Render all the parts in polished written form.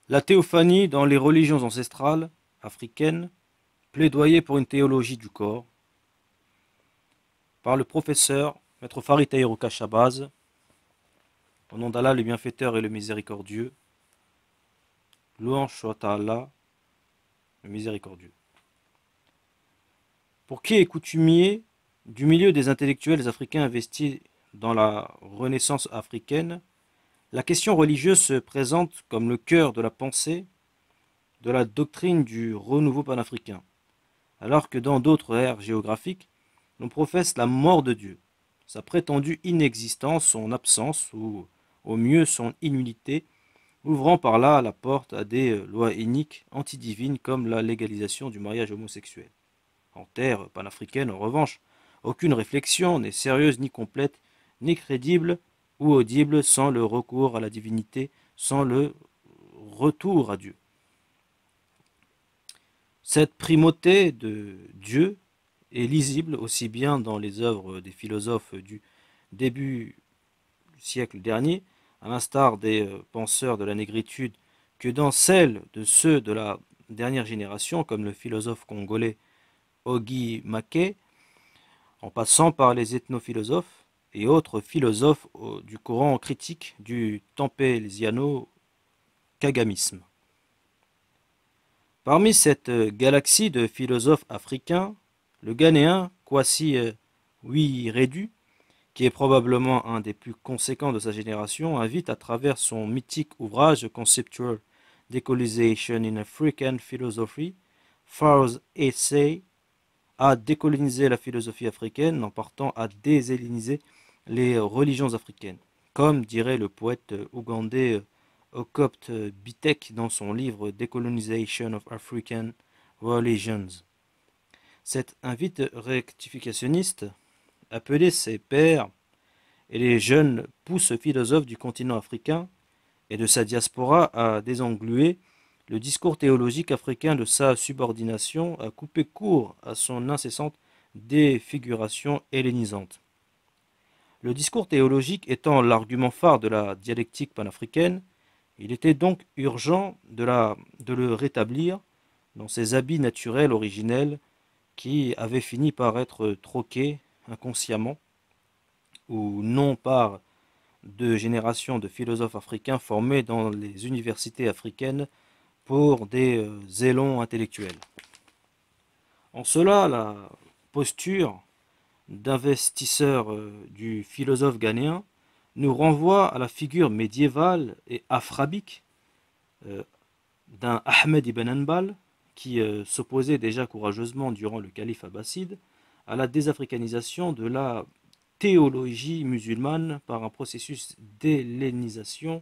La théophanie dans les religions ancestrales africaines, plaidoyer pour une théologie du corps, par le professeur Maître Farid Taïro Shabazz, au nom d'Allah le bienfaiteur et le miséricordieux, louange soit à Allah, le miséricordieux. Pour qui est coutumier du milieu des intellectuels africains investis dans la Renaissance africaine, la question religieuse se présente comme le cœur de la pensée de la doctrine du renouveau panafricain, alors que dans d'autres aires géographiques, l'on professe la mort de Dieu, sa prétendue inexistence, son absence ou au mieux son innullité, ouvrant par là la porte à des lois iniques, antidivines comme la légalisation du mariage homosexuel. En terre panafricaine, en revanche, aucune réflexion n'est sérieuse ni complète, ni crédible ou audible sans le recours à la divinité, sans le retour à Dieu. Cette primauté de Dieu est lisible aussi bien dans les œuvres des philosophes du début du siècle dernier, à l'instar des penseurs de la négritude, que dans celles de ceux de la dernière génération, comme le philosophe congolais Ogi Make, en passant par les ethnophilosophes et autres philosophes du courant critique du tampésiano-kagamisme. Parmi cette galaxie de philosophes africains, le Ghanéen Kwasi Wiredu, qui est probablement un des plus conséquents de sa génération, invite à travers son mythique ouvrage conceptuel Decolonization in African Philosophy, Far's Essay, à décoloniser la philosophie africaine en partant à déshelléniser les religions africaines, comme dirait le poète ougandais Okopt Bitek dans son livre Decolonization of African Religions. Cet invite rectificationniste appelait ses pairs et les jeunes pousses philosophes du continent africain et de sa diaspora à désengluer le discours théologique africain de sa subordination, à couper court à son incessante défiguration hellénisante. Le discours théologique étant l'argument phare de la dialectique panafricaine, il était donc urgent de le rétablir dans ses habits naturels originels qui avaient fini par être troqués inconsciemment ou non par de générations de philosophes africains formés dans les universités africaines pour des zélons intellectuels. En cela, la posture d'investisseur du philosophe ghanéen nous renvoie à la figure médiévale et afrabique d'un Ahmed ibn Hanbal qui s'opposait déjà courageusement durant le calife abbasside à la désafricanisation de la théologie musulmane par un processus d'hellénisation,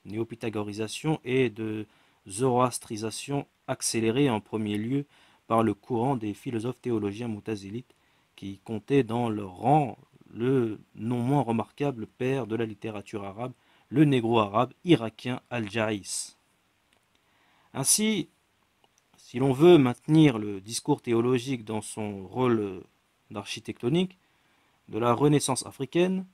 néopythagorisation et de zoroastrisation accéléré en premier lieu par le courant des philosophes théologiens moutazilites qui comptaient dans leur rang le non moins remarquable père de la littérature arabe, le négro-arabe irakien Al-Jaïs. Ainsi, si l'on veut maintenir le discours théologique dans son rôle d'architectonique de la Renaissance africaine,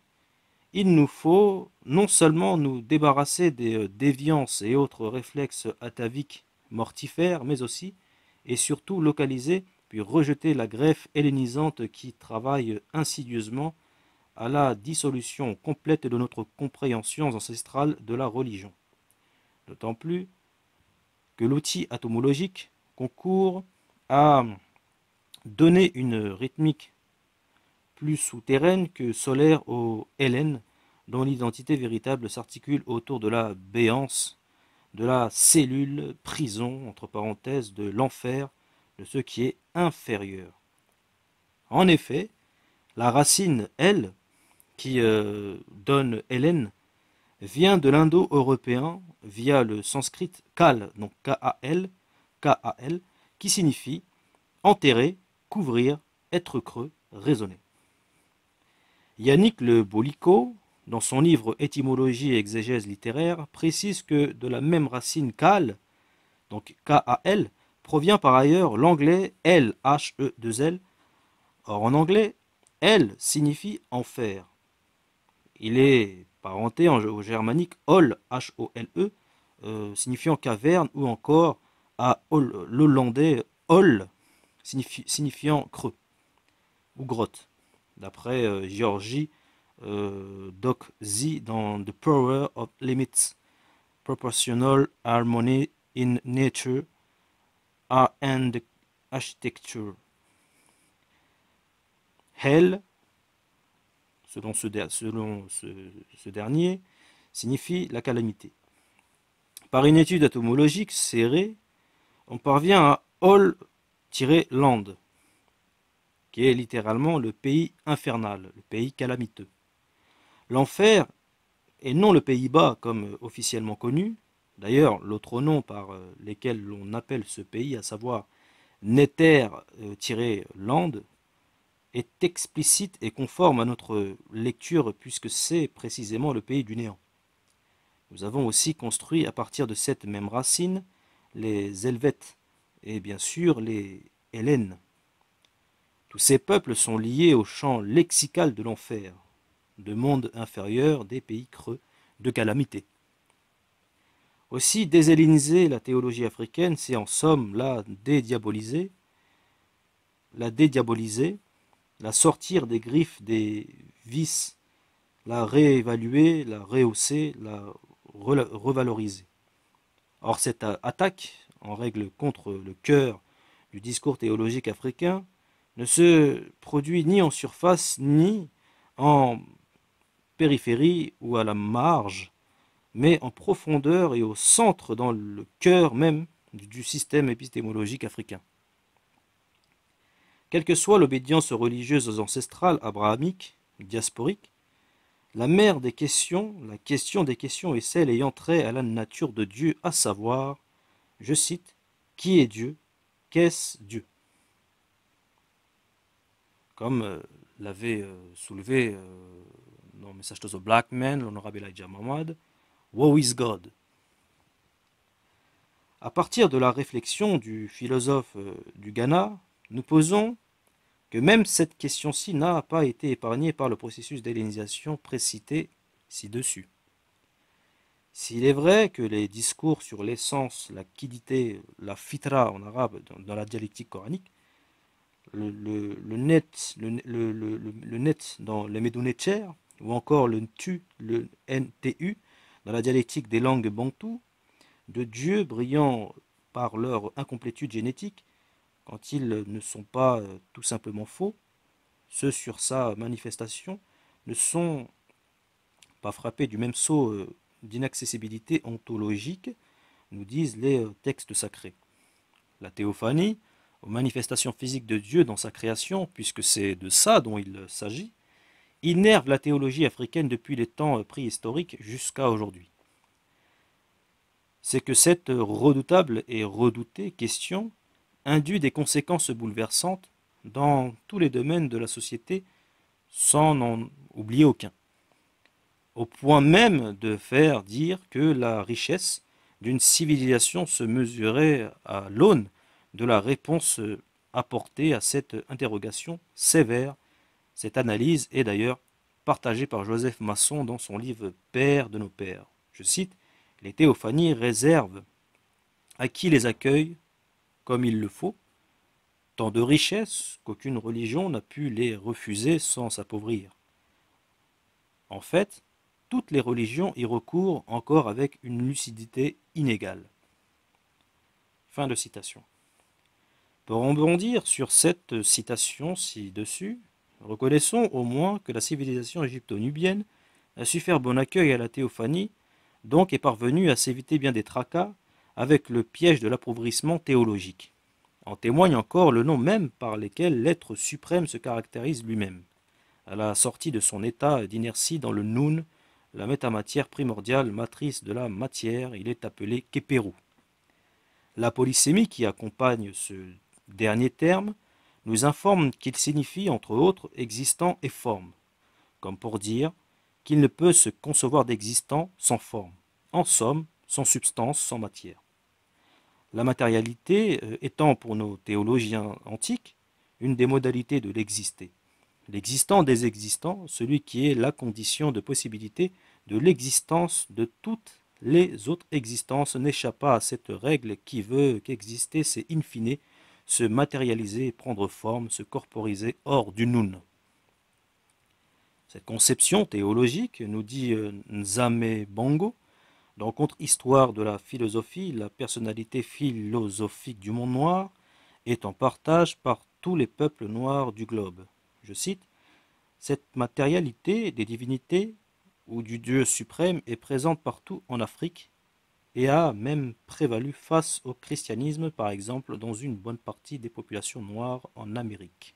il nous faut non seulement nous débarrasser des déviances et autres réflexes ataviques mortifères, mais aussi et surtout localiser puis rejeter la greffe hellénisante qui travaille insidieusement à la dissolution complète de notre compréhension ancestrale de la religion. D'autant plus que l'outil atomologique concourt à donner une rythmique plus souterraine que solaire aux Hélènes, dont l'identité véritable s'articule autour de la béance, de la cellule prison, entre parenthèses, de l'enfer, de ce qui est inférieur. En effet, la racine L, qui donne Hélène, vient de l'indo-européen via le sanskrit Kal, donc K-A-L, K-A-L, qui signifie enterrer, couvrir, être creux, raisonner. Yannick Le Bolico, dans son livre Étymologie et exégèse littéraire, précise que de la même racine Kal, donc K-A-L, provient par ailleurs l'anglais L-H-E-2-L. Or en anglais, L signifie enfer. Il est parenté au germanique Hol, H-O-L-E, signifiant caverne, ou encore à l'hollandais hol, signifiant creux ou grotte, d'après Georgi Dokzi dans The Power of Limits, Proportional Harmony in Nature and Architecture. Hell, selon ce dernier, signifie la calamité. Par une étude entomologique serrée, on parvient à Hol-Land, qui est littéralement le pays infernal, le pays calamiteux. L'enfer, et non le Pays-Bas comme officiellement connu, d'ailleurs l'autre nom par lesquels l'on appelle ce pays, à savoir Nether-Land, est explicite et conforme à notre lecture puisque c'est précisément le pays du néant. Nous avons aussi construit à partir de cette même racine les Helvètes et bien sûr les Hellènes. Tous ces peuples sont liés au champ lexical de l'enfer, de monde inférieur, des pays creux, de calamité. Aussi, déshelléniser la théologie africaine, c'est en somme la dédiaboliser, la sortir des griffes des vices, la réévaluer, la rehausser, la revaloriser. Or, cette attaque, en règle contre le cœur du discours théologique africain, ne se produit ni en surface, ni en périphérie ou à la marge, mais en profondeur et au centre, dans le cœur même du système épistémologique africain. Quelle que soit l'obédience religieuse ancestrale, abrahamique, diasporique, la mère des questions, la question des questions est celle ayant trait à la nature de Dieu, à savoir, je cite, « Qui est Dieu? Qu'est-ce Dieu ?» Comme l'avait soulevé dans le message to the Black Man, l'honorable Elijah Muhammad, « Woe is God ?» À partir de la réflexion du philosophe du Ghana, nous posons que même cette question-ci n'a pas été épargnée par le processus d'hellénisation précité ci-dessus. S'il est vrai que les discours sur l'essence, la quiddité, la fitra en arabe dans la dialectique coranique, le net dans le Medunetcher, ou encore le NTU dans la dialectique des langues bantoues, de dieux brillant par leur incomplétude génétique, quand ils ne sont pas tout simplement faux, ceux sur sa manifestation ne sont pas frappés du même sceau d'inaccessibilité ontologique, nous disent les textes sacrés. La théophanie, aux manifestations physiques de Dieu dans sa création, puisque c'est de ça dont il s'agit, innerve la théologie africaine depuis les temps préhistoriques jusqu'à aujourd'hui. C'est que cette redoutable et redoutée question induit des conséquences bouleversantes dans tous les domaines de la société sans n'en oublier aucun, au point même de faire dire que la richesse d'une civilisation se mesurait à l'aune de la réponse apportée à cette interrogation sévère. Cette analyse est d'ailleurs partagée par Joseph Masson dans son livre « Père de nos pères ». Je cite, « Les théophanies réservent à qui les accueille comme il le faut, tant de richesses qu'aucune religion n'a pu les refuser sans s'appauvrir. En fait, toutes les religions y recourent encore avec une lucidité inégale. » Fin de citation. Pour rebondir sur cette citation ci-dessus, reconnaissons au moins que la civilisation égypto-nubienne a su faire bon accueil à la théophanie, donc est parvenue à s'éviter bien des tracas avec le piège de l'appauvrissement théologique. En témoigne encore le nom même par lequel l'être suprême se caractérise lui-même. À la sortie de son état d'inertie dans le Noun, la métamatière primordiale, matrice de la matière, il est appelé Képerou. La polysémie qui accompagne ce dernier terme nous informe qu'il signifie entre autres existant et forme, comme pour dire qu'il ne peut se concevoir d'existant sans forme, en somme, sans substance, sans matière. La matérialité étant pour nos théologiens antiques une des modalités de l'exister. L'existant des existants, celui qui est la condition de possibilité de l'existence de toute les autres existences n'échappent pas à cette règle qui veut qu'exister, c'est in fine se matérialiser, prendre forme, se corporiser hors du Nun. Cette conception théologique, nous dit Nzame Bongo, dans Contre-Histoire de la philosophie, la personnalité philosophique du monde noir est en partage par tous les peuples noirs du globe. Je cite, cette matérialité des divinités ou du Dieu suprême est présente partout en Afrique et a même prévalu face au christianisme, par exemple, dans une bonne partie des populations noires en Amérique.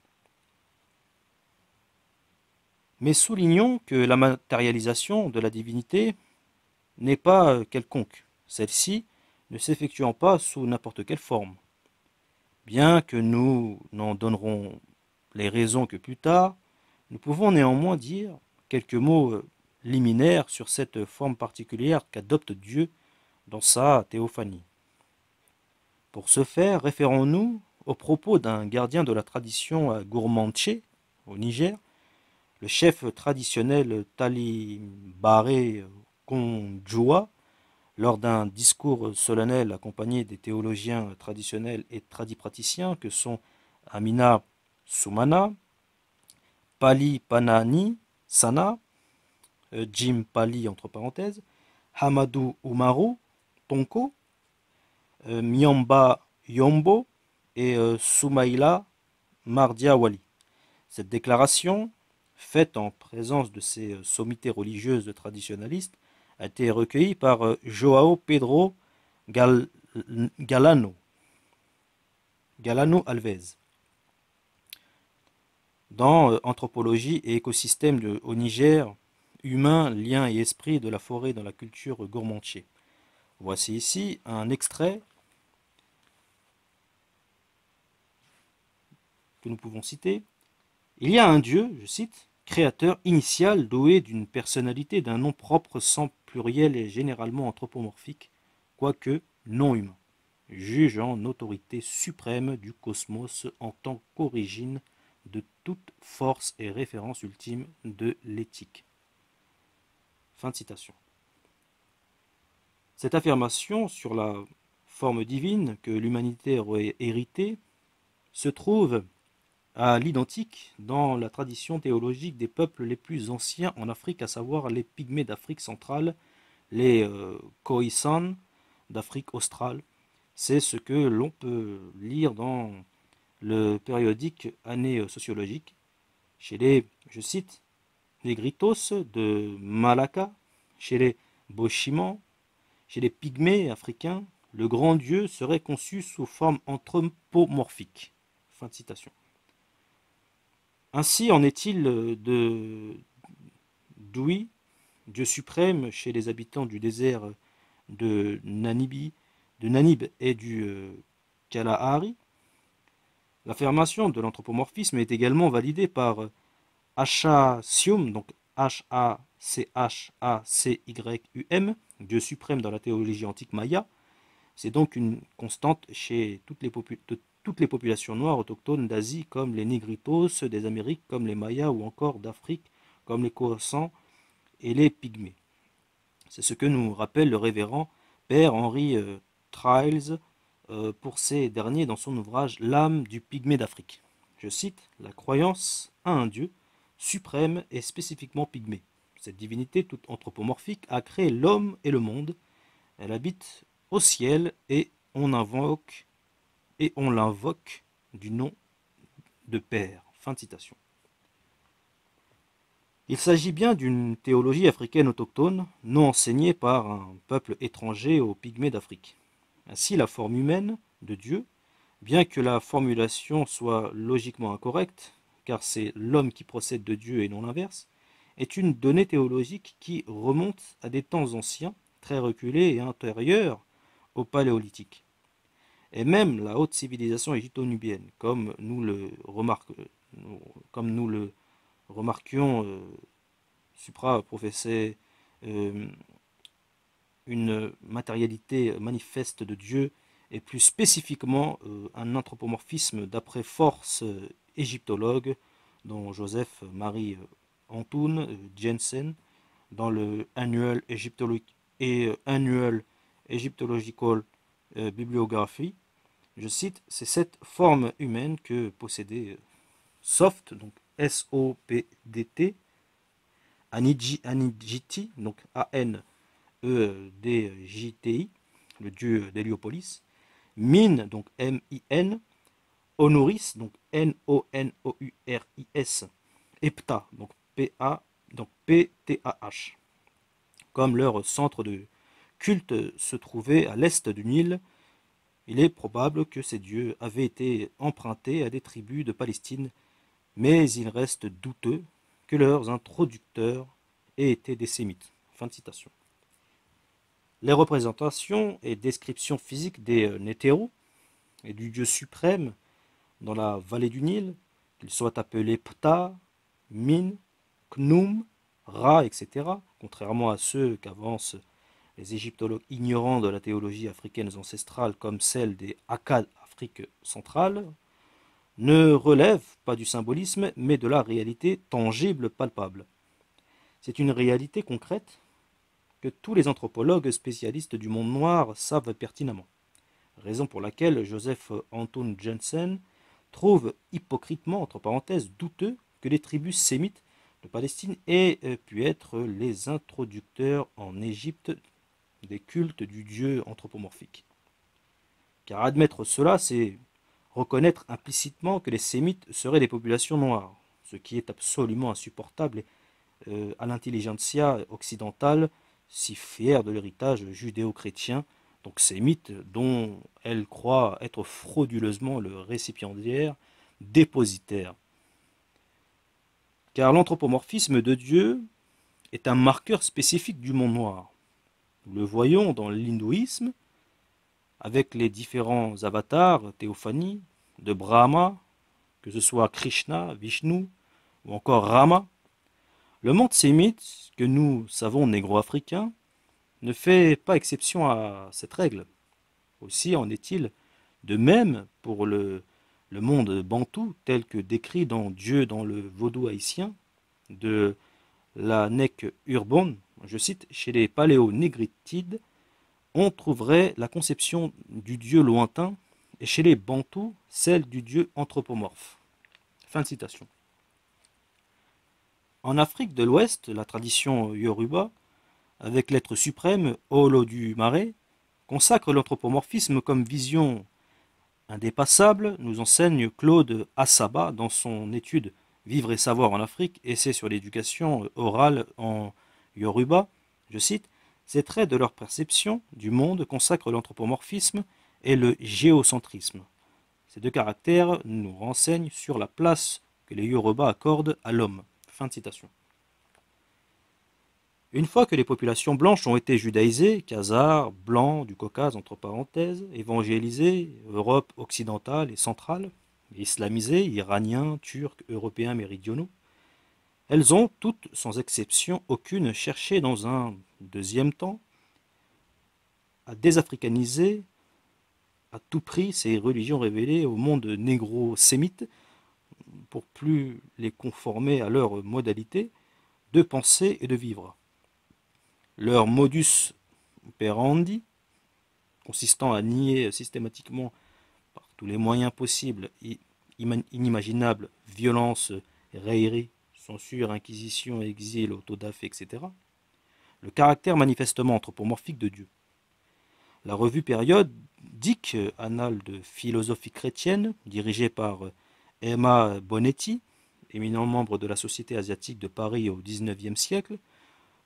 Mais soulignons que la matérialisation de la divinité n'est pas quelconque, celle-ci ne s'effectuant pas sous n'importe quelle forme. Bien que nous n'en donnerons les raisons que plus tard, nous pouvons néanmoins dire quelques mots liminaires sur cette forme particulière qu'adopte Dieu dans sa théophanie. Pour ce faire, référons-nous aux propos d'un gardien de la tradition à Gourmantché, au Niger, le chef traditionnel Tali Baré Konjoua, lors d'un discours solennel accompagné des théologiens traditionnels et tradipraticiens que sont Amina Soumana, Pali Panani Sana, Jim Pali entre parenthèses, Hamadou Oumarou Tonko, Myamba Yombo et Soumaïla Mardiawali. Cette déclaration, faite en présence de ces sommités religieuses traditionnalistes, a été recueillie par Joao Pedro Galano Alves dans Anthropologie et écosystème au Niger, humain, lien et esprit de la forêt dans la culture gourmandché. Voici ici un extrait que nous pouvons citer. Il y a un Dieu, je cite, créateur initial doué d'une personnalité, d'un nom propre sans pluriel et généralement anthropomorphique, quoique non humain, juge en autorité suprême du cosmos en tant qu'origine de toute force et référence ultime de l'éthique. Fin de citation. Cette affirmation sur la forme divine que l'humanité aurait héritée se trouve à l'identique dans la tradition théologique des peuples les plus anciens en Afrique, à savoir les Pygmées d'Afrique centrale, les Khoisan d'Afrique australe. C'est ce que l'on peut lire dans le périodique Année sociologique, chez les, je cite, Négritos de Malacca, chez les Bochimans, chez les Pygmées africains, le grand Dieu serait conçu sous forme anthropomorphique. Fin de citation. Ainsi en est-il de Doui, Dieu suprême chez les habitants du désert de Nanib et du Kalahari. L'affirmation de l'anthropomorphisme est également validée par Achasium, donc H-A-C-H-A-C-Y-U-M, Dieu suprême dans la théologie antique maya. C'est donc une constante chez toutes les populations noires autochtones d'Asie, comme les Négritos, des Amériques, comme les Mayas, ou encore d'Afrique, comme les Khoisan et les Pygmées. C'est ce que nous rappelle le révérend Père Henri Triles pour ces derniers dans son ouvrage L'âme du Pygmée d'Afrique. Je cite, la croyance à un Dieu suprême et spécifiquement pygmée. Cette divinité toute anthropomorphique a créé l'homme et le monde. Elle habite au ciel et on l'invoque du nom de Père. Fin de citation. Il s'agit bien d'une théologie africaine autochtone, non enseignée par un peuple étranger aux Pygmées d'Afrique. Ainsi, la forme humaine de Dieu, bien que la formulation soit logiquement incorrecte, car c'est l'homme qui procède de Dieu et non l'inverse, est une donnée théologique qui remonte à des temps anciens, très reculés et antérieurs au Paléolithique. Et même la haute civilisation égypto-nubienne, comme nous le remarquions, Supra professait une matérialité manifeste de Dieu et plus spécifiquement un anthropomorphisme d'après force égyptologue dont Joseph Marie Antoun Jensen dans le Annual et Annual Egyptological Bibliography, je cite, c'est cette forme humaine que possédait Soft, donc S-O-P-D-T, Anidjiti, donc A-N-E-D-J-T-I, le dieu d'Héliopolis, Min, donc M-I-N, Honoris, donc N-O-N-O-U-R-I-S, et Ptah, donc P-A, donc P-T-A-H, comme leur centre de culte se trouvait à l'est du Nil. Il est probable que ces dieux avaient été empruntés à des tribus de Palestine, mais il reste douteux que leurs introducteurs aient été des Sémites. Fin de citation. Les représentations et descriptions physiques des Nétéros et du dieu suprême dans la vallée du Nil, qu'ils soient appelés Ptah, Min, Khnum, Ra, etc., contrairement à ceux qu'avancent les égyptologues ignorants de la théologie africaine ancestrale comme celle des Akkad Afrique centrale, ne relèvent pas du symbolisme mais de la réalité tangible, palpable. C'est une réalité concrète que tous les anthropologues spécialistes du monde noir savent pertinemment, raison pour laquelle Joseph Anton Jensen trouve hypocritement, entre parenthèses, douteux que les tribus sémites de Palestine aient pu être les introducteurs en Égypte des cultes du dieu anthropomorphique. Car admettre cela, c'est reconnaître implicitement que les sémites seraient des populations noires, ce qui est absolument insupportable à l'intelligentsia occidentale, si fière de l'héritage judéo-chrétien, donc sémite, dont elle croit être frauduleusement le récipiendaire dépositaire. Car l'anthropomorphisme de Dieu est un marqueur spécifique du monde noir. Nous le voyons dans l'hindouisme, avec les différents avatars, théophanies, de Brahma, que ce soit Krishna, Vishnu ou encore Rama. Le monde sémite, que nous savons négro-africain, ne fait pas exception à cette règle. Aussi en est-il de même pour le monde bantou, tel que décrit dans Dieu dans le vaudou haïtien, de la Nek Urbon, je cite, chez les paléo-négritides, on trouverait la conception du dieu lointain, et chez les bantous, celle du dieu anthropomorphe. Fin de citation. En Afrique de l'Ouest, la tradition Yoruba, avec l'être suprême, Olodumare, consacre l'anthropomorphisme comme vision indépassable, nous enseigne Claude Assaba dans son étude Vivre et savoir en Afrique, essai sur l'éducation orale en Yoruba, je cite, ces traits de leur perception du monde consacrent l'anthropomorphisme et le géocentrisme. Ces deux caractères nous renseignent sur la place que les Yoruba accordent à l'homme. Fin de citation. Une fois que les populations blanches ont été judaïsées, khazars, blancs, du Caucase, entre parenthèses, évangélisées, Europe occidentale et centrale, islamisées, iraniens, turcs, européens méridionaux, elles ont toutes, sans exception aucune, cherché dans un deuxième temps à désafricaniser à tout prix ces religions révélées au monde négro-sémite pour plus les conformer à leurs modalités de penser et de vivre. Leur modus operandi, consistant à nier systématiquement par tous les moyens possibles, inimaginables, violence, raillerie, censure, inquisition, exil, autodafé, etc., le caractère manifestement anthropomorphique de Dieu. La revue périodique, annale de philosophie chrétienne, dirigée par Emma Bonetti, éminent membre de la Société asiatique de Paris au XIXe siècle,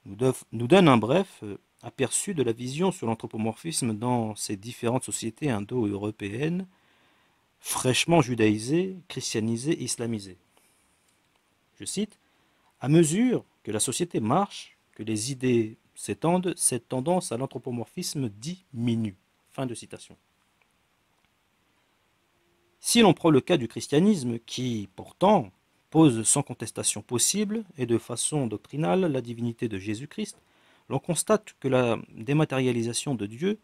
nous donne un bref aperçu de la vision sur l'anthropomorphisme dans ces différentes sociétés indo-européennes, fraîchement judaïsées, christianisées, islamisées. Je cite, « À mesure que la société marche, que les idées s'étendent, cette tendance à l'anthropomorphisme diminue. » Fin de citation. Si l'on prend le cas du christianisme, qui, pourtant, pose sans contestation possible et de façon doctrinale la divinité de Jésus-Christ, l'on constate que la dématérialisation de Dieu,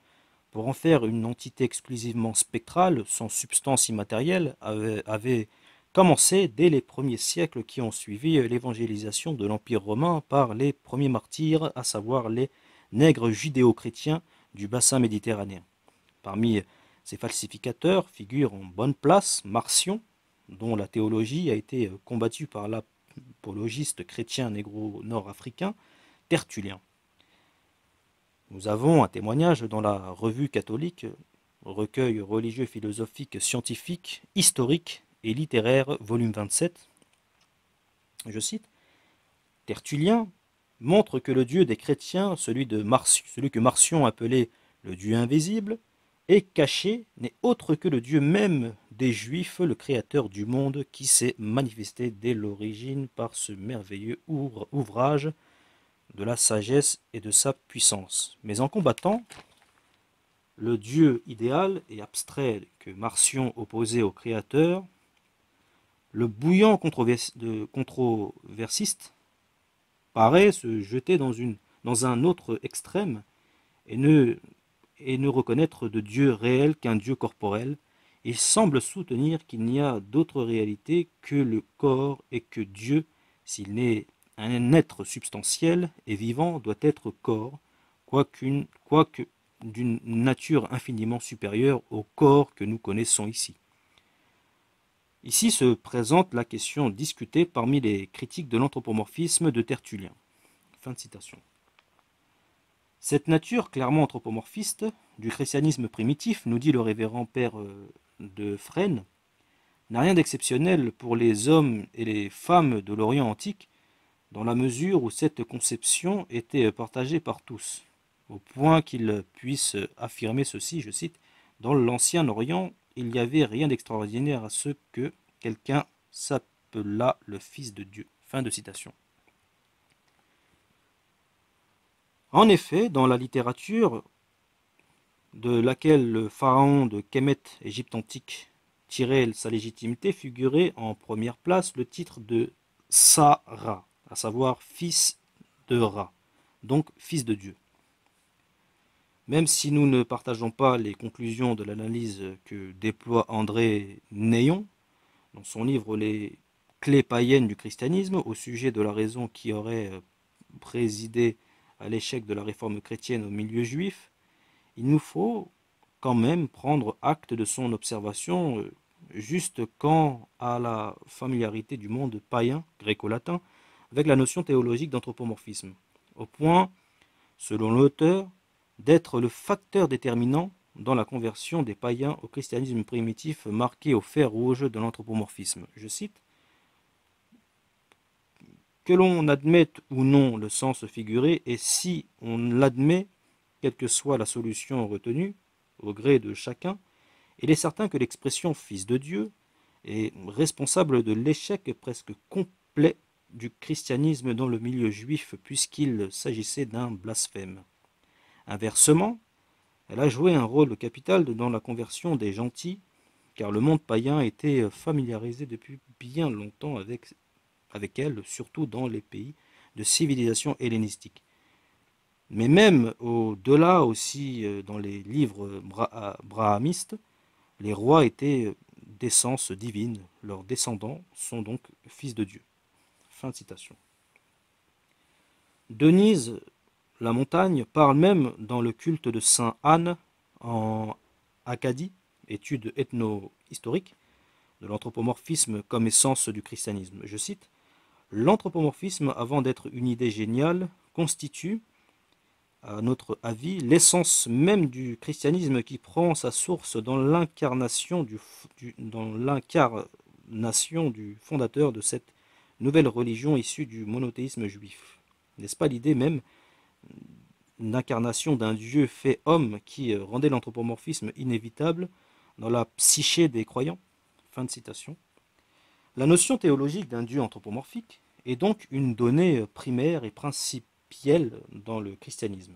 pour en faire une entité exclusivement spectrale, sans substance immatérielle, avait commencé dès les premiers siècles qui ont suivi l'évangélisation de l'Empire romain par les premiers martyrs, à savoir les nègre judéo-chrétien du bassin méditerranéen. Parmi ces falsificateurs figure en bonne place Marcion, dont la théologie a été combattue par l'apologiste chrétien négro-nord-africain Tertullien. Nous avons un témoignage dans la Revue catholique, recueil religieux, philosophique, scientifique, historique et littéraire, volume 27. Je cite, Tertullien montre que le Dieu des chrétiens, celui que Marcion appelait le Dieu invisible, est caché, n'est autre que le Dieu même des Juifs, le créateur du monde, qui s'est manifesté dès l'origine par ce merveilleux ouvrage de la sagesse et de sa puissance. Mais en combattant le Dieu idéal et abstrait que Marcion opposait au Créateur, le bouillant controversiste paraît se jeter dans un autre extrême et ne reconnaître de Dieu réel qu'un Dieu corporel. Il semble soutenir qu'il n'y a d'autre réalité que le corps et que Dieu, s'il n'est un être substantiel et vivant, doit être corps, quoique d'une nature infiniment supérieure au corps que nous connaissons ici. Ici se présente la question discutée parmi les critiques de l'anthropomorphisme de Tertullien. Fin de citation. Cette nature clairement anthropomorphiste du christianisme primitif, nous dit le révérend père de Fresnes, n'a rien d'exceptionnel pour les hommes et les femmes de l'Orient antique, dans la mesure où cette conception était partagée par tous, au point qu'ils puissent affirmer ceci, je cite, « Dans l'Ancien Orient, il n'y avait rien d'extraordinaire à ce que quelqu'un s'appelât le Fils de Dieu. » Fin de citation. En effet, dans la littérature de laquelle le pharaon de Kémet, Égypte antique, tirait sa légitimité, figurait en première place le titre de Sa-Ra, à savoir fils de Ra, donc fils de Dieu. Même si nous ne partageons pas les conclusions de l'analyse que déploie André Néon dans son livre Les clés païennes du christianisme au sujet de la raison qui aurait présidé à l'échec de la réforme chrétienne au milieu juif, il nous faut quand même prendre acte de son observation juste quant à la familiarité du monde païen, gréco-latin, avec la notion théologique d'anthropomorphisme, au point, selon l'auteur, d'être le facteur déterminant dans la conversion des païens au christianisme primitif marqué au fer rouge de l'anthropomorphisme. Je cite, « Que l'on admette ou non le sens figuré, et si on l'admet, quelle que soit la solution retenue, au gré de chacun, il est certain que l'expression « Fils de Dieu » est responsable de l'échec presque complet du christianisme dans le milieu juif, puisqu'il s'agissait d'un blasphème. Inversement, elle a joué un rôle capital dans la conversion des gentils, car le monde païen était familiarisé depuis bien longtemps avec elle, surtout dans les pays de civilisation hellénistique. Mais même au-delà aussi, dans les livres brahamistes, les rois étaient d'essence divine, leurs descendants sont donc fils de Dieu. Fin de citation. Denise la Montagne parle même dans le culte de Saint Anne en Acadie, étude ethno-historique, de l'anthropomorphisme comme essence du christianisme. Je cite, « L'anthropomorphisme, avant d'être une idée géniale, constitue, à notre avis, l'essence même du christianisme qui prend sa source dans l'incarnation du fondateur de cette nouvelle religion issue du monothéisme juif. N'est-ce pas l'idée même d'incarnation d'un Dieu fait homme qui rendait l'anthropomorphisme inévitable dans la psyché des croyants ?» Fin de citation. La notion théologique d'un Dieu anthropomorphique est donc une donnée primaire et principielle dans le christianisme.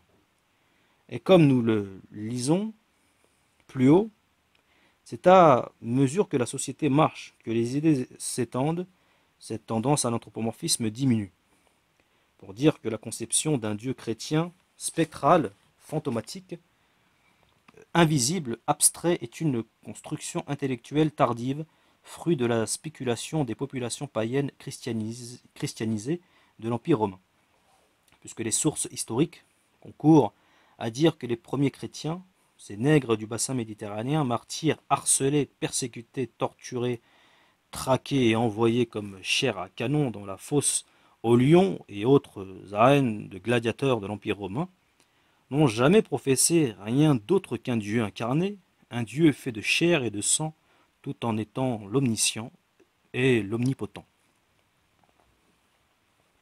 Et comme nous le lisons plus haut, c'est à mesure que la société marche, que les idées s'étendent, cette tendance à l'anthropomorphisme diminue. Pour dire que la conception d'un Dieu chrétien, spectral, fantomatique, invisible, abstrait, est une construction intellectuelle tardive, fruit de la spéculation des populations païennes christianisées de l'Empire romain. Puisque les sources historiques concourt à dire que les premiers chrétiens, ces nègres du bassin méditerranéen, martyrs, harcelés, persécutés, torturés, traqués et envoyés comme chair à canon dans la fosse aux lions et autres arènes de gladiateurs de l'Empire romain, n'ont jamais professé rien d'autre qu'un Dieu incarné, un Dieu fait de chair et de sang, tout en étant l'omniscient et l'omnipotent.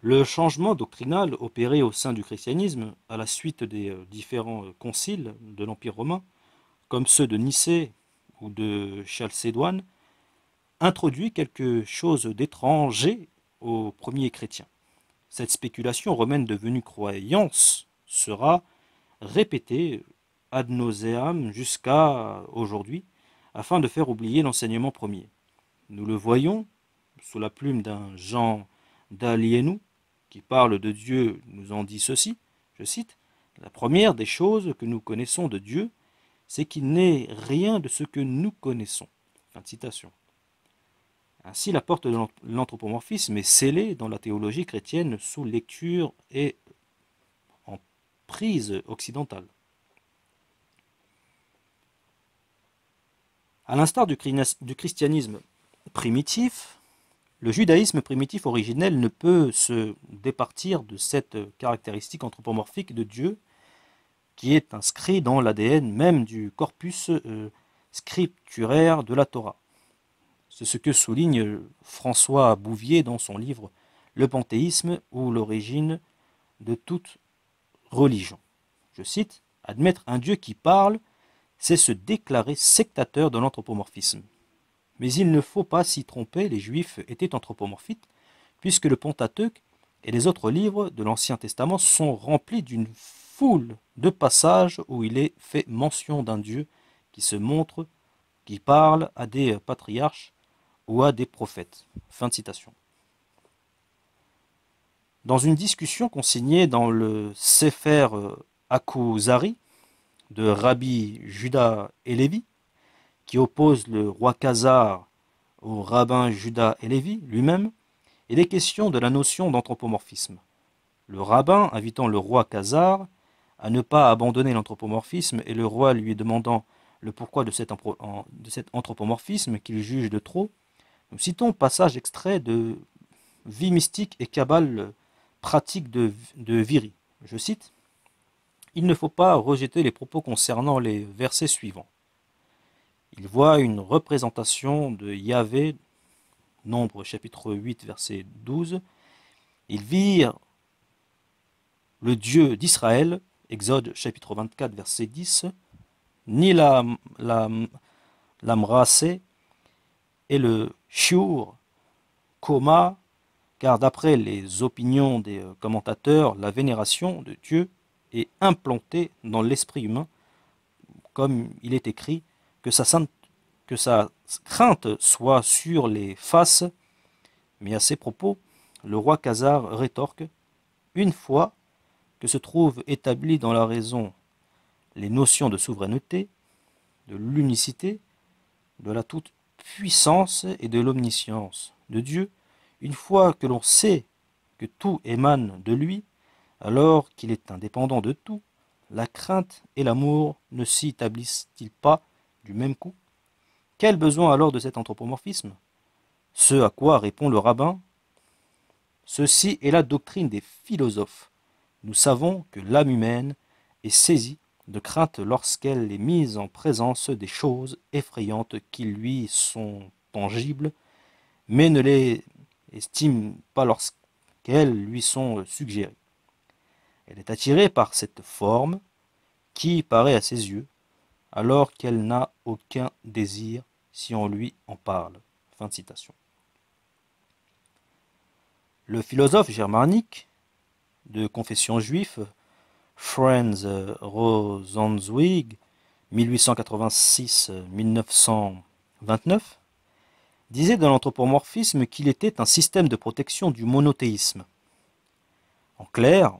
Le changement doctrinal opéré au sein du christianisme à la suite des différents conciles de l'Empire romain, comme ceux de Nicée ou de Chalcédoine, introduit quelque chose d'étranger aux premiers chrétiens. Cette spéculation romaine devenue croyance sera répétée ad nauseam jusqu'à aujourd'hui, afin de faire oublier l'enseignement premier. Nous le voyons sous la plume d'un Jean d'Aliénou, qui parle de Dieu, nous en dit ceci, je cite, « La première des choses que nous connaissons de Dieu, c'est qu'il n'est rien de ce que nous connaissons. » Fin de citation. Ainsi, la porte de l'anthropomorphisme est scellée dans la théologie chrétienne sous lecture et en prise occidentale. À l'instar du christianisme primitif, le judaïsme primitif originel ne peut se départir de cette caractéristique anthropomorphique de Dieu qui est inscrit dans l'ADN même du corpus scripturaire de la Torah. C'est ce que souligne François Bouvier dans son livre Le panthéisme ou l'origine de toute religion. Je cite, « Admettre un Dieu qui parle, c'est se déclarer sectateur de l'anthropomorphisme. Mais il ne faut pas s'y tromper, les Juifs étaient anthropomorphites, puisque le Pentateuque et les autres livres de l'Ancien Testament sont remplis d'une foule de passages où il est fait mention d'un Dieu qui se montre, qui parle à des patriarches ou à des prophètes. » Fin de citation. Dans une discussion consignée dans le Sefer Akuzari de Rabbi Juda Halevi, qui oppose le roi Khazar au rabbin Juda Halevi lui-même, il est question de la notion d'anthropomorphisme. Le rabbin invitant le roi Khazar à ne pas abandonner l'anthropomorphisme et le roi lui demandant le pourquoi de cet anthropomorphisme qu'il juge de trop, nous citons passage extrait de Vie mystique et Kabbale pratique de Viri. Je cite, « Il ne faut pas rejeter les propos concernant les versets suivants. Il voit une représentation de Yahvé, Nombre chapitre 8, verset 12. Il vit le Dieu d'Israël, Exode chapitre 24, verset 10, ni l'amrasé et le shiur, koma, car d'après les opinions des commentateurs, la vénération de Dieu est implantée dans l'esprit humain, comme il est écrit, que sa crainte soit sur les faces. Mais à ces propos, le roi Khazar rétorque, une fois que se trouvent établies dans la raison les notions de souveraineté, de l'unicité, de la toute-puissance et de l'omniscience de Dieu, une fois que l'on sait que tout émane de lui, alors qu'il est indépendant de tout, la crainte et l'amour ne s'y établissent-ils pas du même coup? Quel besoin alors de cet anthropomorphisme? Ce à quoi répond le rabbin, ceci est la doctrine des philosophes. Nous savons que l'âme humaine est saisie de crainte lorsqu'elle est mise en présence des choses effrayantes qui lui sont tangibles, mais ne les estime pas lorsqu'elles lui sont suggérées. Elle est attirée par cette forme qui paraît à ses yeux, alors qu'elle n'a aucun désir si on lui en parle. Fin de citation. Le philosophe germanique de confession juive, Franz Rosenzweig, 1886-1929, disait de l'anthropomorphisme qu'il était un système de protection du monothéisme. En clair,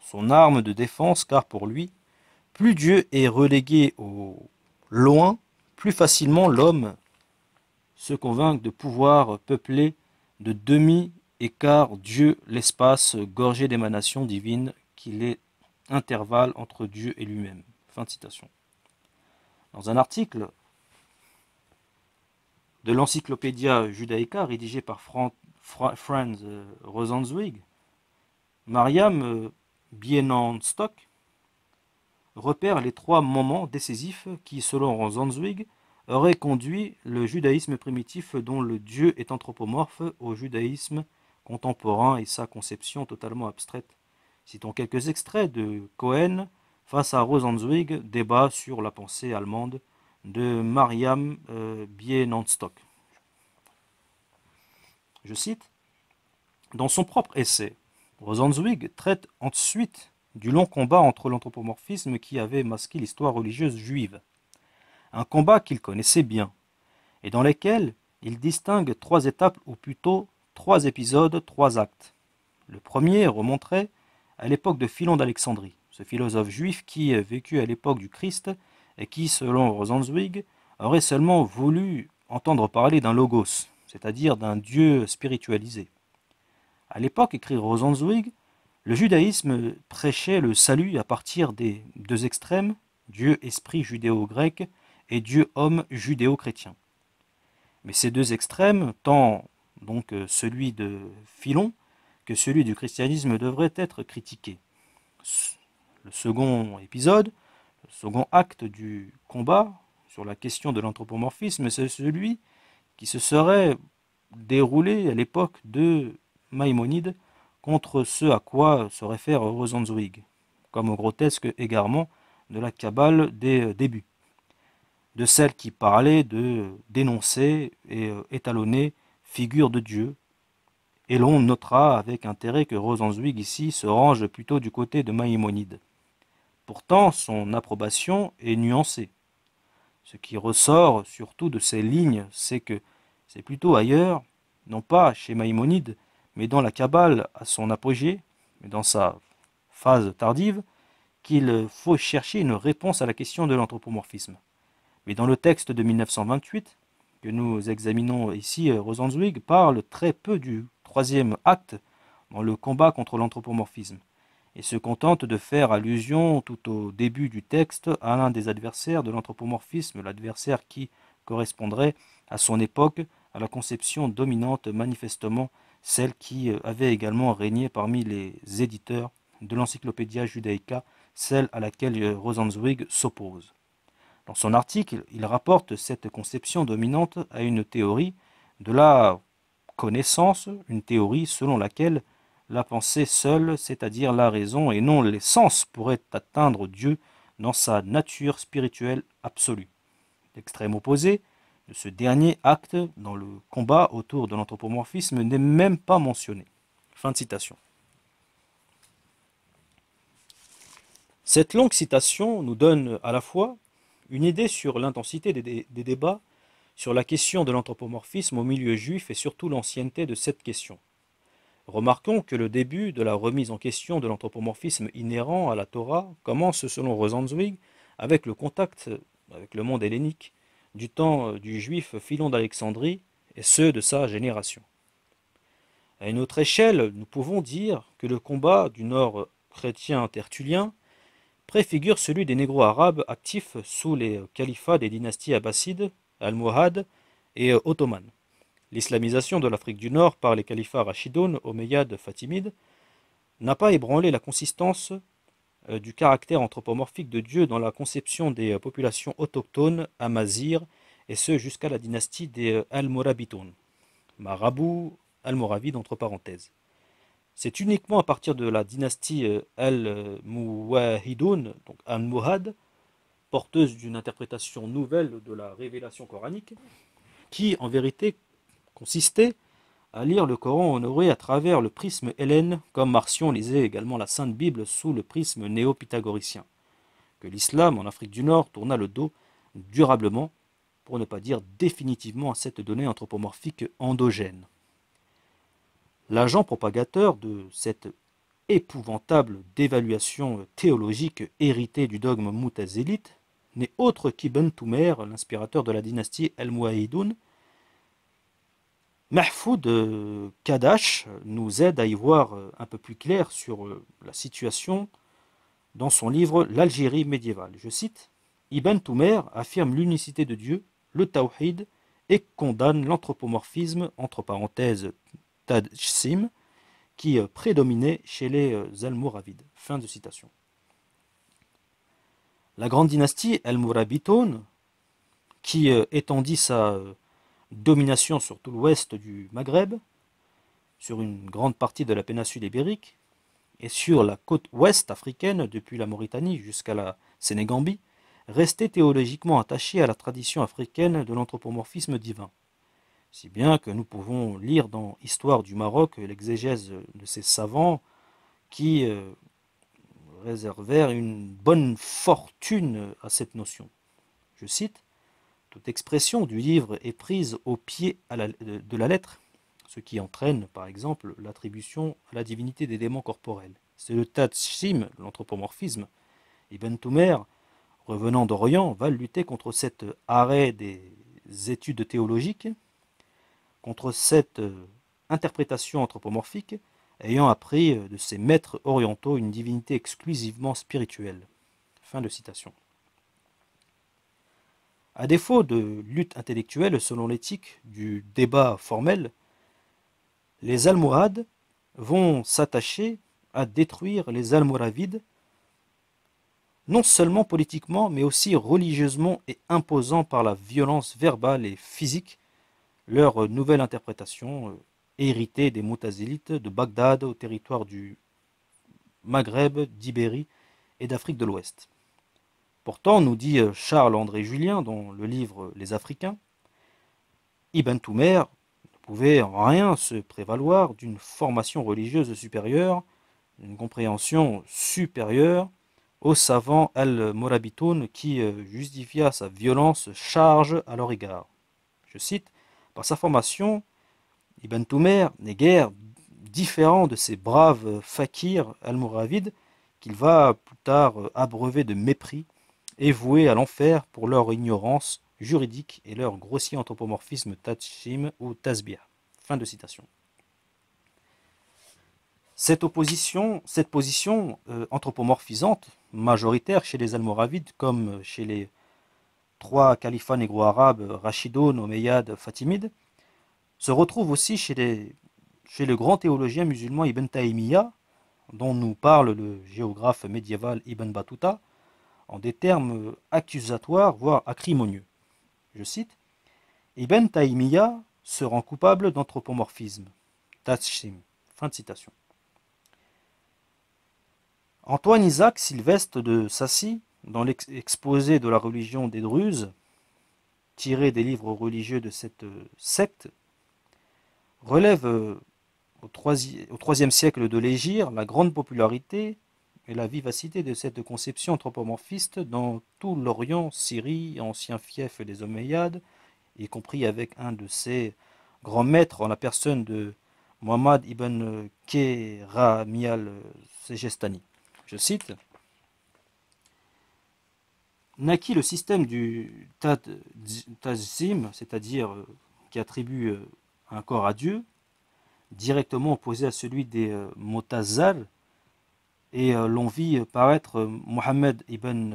son arme de défense, car pour lui, plus Dieu est relégué au loin, plus facilement l'homme se convainc de pouvoir peupler de demi et quart Dieu l'espace gorgé d'émanations divines qu'il est intervalle entre Dieu et lui-même. Fin de citation. Dans un article de l'Encyclopédia Judaica rédigé par Franz Rosenzweig, Mariam Bienenstock repère les 3 moments décisifs qui, selon Rosenzweig, auraient conduit le judaïsme primitif dont le Dieu est anthropomorphe au judaïsme contemporain et sa conception totalement abstraite. Citons quelques extraits de Cohen face à Rosenzweig, débat sur la pensée allemande de Mariam Bienenstock. Je cite, dans son propre essai, Rosenzweig traite ensuite du long combat entre l'anthropomorphisme qui avait masqué l'histoire religieuse juive, un combat qu'il connaissait bien, et dans lequel il distingue 3 étapes ou plutôt 3 épisodes, 3 actes. Le premier remonterait à l'époque de Philon d'Alexandrie, ce philosophe juif qui vécut à l'époque du Christ et qui, selon Rosenzweig, aurait seulement voulu entendre parler d'un logos, c'est-à-dire d'un Dieu spiritualisé. À l'époque, écrit Rosenzweig, le judaïsme prêchait le salut à partir des 2 extrêmes, Dieu esprit judéo-grec et Dieu homme judéo-chrétien. Mais ces 2 extrêmes, tant donc celui de Philon que celui du christianisme, devraient être critiqués. Le second épisode, le second acte du combat sur la question de l'anthropomorphisme, c'est celui qui se serait déroulé à l'époque de Maïmonide contre ce à quoi se réfère Rosenzweig, comme au grotesque égarement de la Kabbale des débuts, de celle qui parlait de dénoncer et étalonner figure de Dieu, et l'on notera avec intérêt que Rosenzweig ici se range plutôt du côté de Maïmonide. Pourtant, son approbation est nuancée. Ce qui ressort surtout de ces lignes, c'est que c'est plutôt ailleurs, non pas chez Maïmonide, mais dans la Kabbale à son apogée, mais dans sa phase tardive, qu'il faut chercher une réponse à la question de l'anthropomorphisme. Mais dans le texte de 1928, que nous examinons ici, Rosenzweig parle très peu du 3e acte dans le combat contre l'anthropomorphisme, et se contente de faire allusion tout au début du texte à l'un des adversaires de l'anthropomorphisme, l'adversaire qui correspondrait à son époque à la conception dominante, manifestement celle qui avait également régné parmi les éditeurs de l'Encyclopédia Judaica, celle à laquelle Rosenzweig s'oppose. Dans son article, il rapporte cette conception dominante à une théorie de la connaissance, une théorie selon laquelle la pensée seule, c'est-à-dire la raison et non les sens, pourrait atteindre Dieu dans sa nature spirituelle absolue. L'extrême opposé de ce dernier acte dans le combat autour de l'anthropomorphisme n'est même pas mentionné. Fin de citation. Cette longue citation nous donne à la fois une idée sur l'intensité des débats sur la question de l'anthropomorphisme au milieu juif et surtout l'ancienneté de cette question. Remarquons que le début de la remise en question de l'anthropomorphisme inhérent à la Torah commence, selon Rosenzweig, avec le contact avec le monde hellénique du temps du juif Philon d'Alexandrie et ceux de sa génération. À une autre échelle, nous pouvons dire que le combat du nord chrétien tertullien préfigure celui des négro-arabes actifs sous les califats des dynasties abbassides, almohades et ottomanes. L'islamisation de l'Afrique du Nord par les califats rachidoun, omeyyades, fatimides n'a pas ébranlé la consistance du caractère anthropomorphique de Dieu dans la conception des populations autochtones amazirs, et ce jusqu'à la dynastie des Almorabitoun, marabouts almoravides entre parenthèses. C'est uniquement à partir de la dynastie Al-Muwahidoun, donc Al-Muhad, porteuse d'une interprétation nouvelle de la révélation coranique, qui en vérité consistait à lire le Coran honoré à travers le prisme hellène, comme Marcion lisait également la Sainte Bible sous le prisme néo-pythagoricien, que l'islam en Afrique du Nord tourna le dos durablement, pour ne pas dire définitivement, à cette donnée anthropomorphique endogène. L'agent propagateur de cette épouvantable dévaluation théologique héritée du dogme moutazélite n'est autre qu'Ibn Toumer, l'inspirateur de la dynastie El-Mouahidoun. Mahfoud Kadash nous aide à y voir un peu plus clair sur la situation dans son livre L'Algérie médiévale. Je cite, Ibn Toumer affirme l'unicité de Dieu, le tawhid, et condamne l'anthropomorphisme, entre parenthèses Tajsim, qui prédominait chez les Almoravides. Fin de citation. La grande dynastie Almoravitone, qui étendit sa domination sur tout l'ouest du Maghreb, sur une grande partie de la péninsule ibérique, et sur la côte ouest africaine, depuis la Mauritanie jusqu'à la Sénégambie, restait théologiquement attachée à la tradition africaine de l'anthropomorphisme divin. Si bien que nous pouvons lire dans Histoire du Maroc l'exégèse de ces savants qui réservèrent une bonne fortune à cette notion. Je cite, toute expression du livre est prise au pied de la lettre, ce qui entraîne par exemple l'attribution à la divinité d'éléments corporels. C'est le Tajsim, l'anthropomorphisme. Ibn Toumer, revenant d'Orient, va lutter contre cet arrêt des études théologiques, contre cette interprétation anthropomorphique, ayant appris de ses maîtres orientaux une divinité exclusivement spirituelle. Fin de citation. À défaut de lutte intellectuelle selon l'éthique du débat formel, les Almohades vont s'attacher à détruire les Almoravides, non seulement politiquement, mais aussi religieusement et imposant par la violence verbale et physique leur nouvelle interprétation, héritée des Moutazilites de Bagdad au territoire du Maghreb, d'Ibérie et d'Afrique de l'Ouest. Pourtant, nous dit Charles-André Julien dans le livre Les Africains, Ibn Toumer ne pouvait en rien se prévaloir d'une formation religieuse supérieure, d'une compréhension supérieure aux savants al-Morabitoun qui justifia sa violence charge à leur égard. Je cite, par sa formation, Ibn Toumer n'est guère différent de ces braves fakirs almoravides qu'il va plus tard abreuver de mépris et vouer à l'enfer pour leur ignorance juridique et leur grossier anthropomorphisme Tajsim ou Tasbih. Fin de citation. Cette position anthropomorphisante, majoritaire chez les Almoravides comme chez les trois califats négro-arabes, Rachidoun, Omeyyades, Fatimides, se retrouve aussi chez le grand théologien musulman Ibn Taymiyyah, dont nous parle le géographe médiéval Ibn Battuta, en des termes accusatoires, voire acrimonieux. Je cite, Ibn Taymiyyah se rend coupable d'anthropomorphisme. Tajsim. Fin de citation. Antoine Isaac Sylvestre de Sacy, dans l'exposé de la religion des Druzes, tiré des livres religieux de cette secte, relève au IIIe siècle de l'Hégire la grande popularité et la vivacité de cette conception anthropomorphiste dans tout l'Orient, Syrie, ancien fief des Omeyyades, y compris avec un de ses grands maîtres en la personne de Muhammad ibn Kérami al-Sejestani. Je cite, naquit le système du Tajsim, c'est-à-dire qui attribue un corps à Dieu, directement opposé à celui des Motazal, et l'on vit paraître Mohammed ibn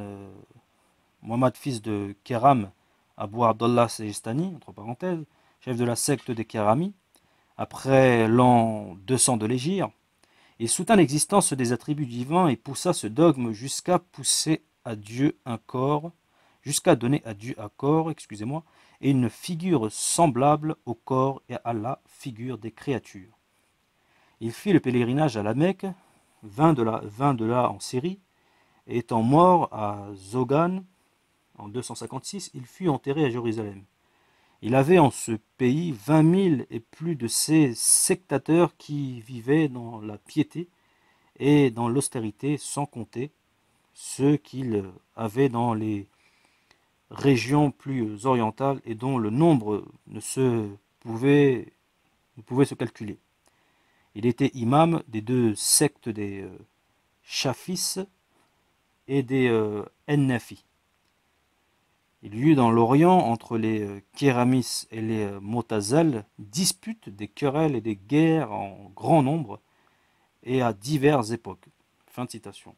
Mohammed, fils de Kéram, Abu Abdallah Sejestani, entre parenthèses, chef de la secte des Kérami, après l'an 200 de l'Hégire. Il soutint l'existence des attributs divins et poussa ce dogme jusqu'à pousser à Dieu un corps, jusqu'à donner à Dieu un corps, et une figure semblable au corps et à la figure des créatures. Il fit le pèlerinage à la Mecque, vint de là en Syrie, et étant mort à Zogan en 256, il fut enterré à Jérusalem. Il avait en ce pays 20 000 et plus de ces sectateurs qui vivaient dans la piété et dans l'austérité, sans compter ceux qu'il avait dans les régions plus orientales et dont le nombre ne pouvait se calculer. Il était imam des deux sectes des Chafis et des Ennafi. Il y eut dans l'Orient, entre les Kéramis et les Motazal, disputes, des querelles et des guerres en grand nombre et à diverses époques. Fin de citation.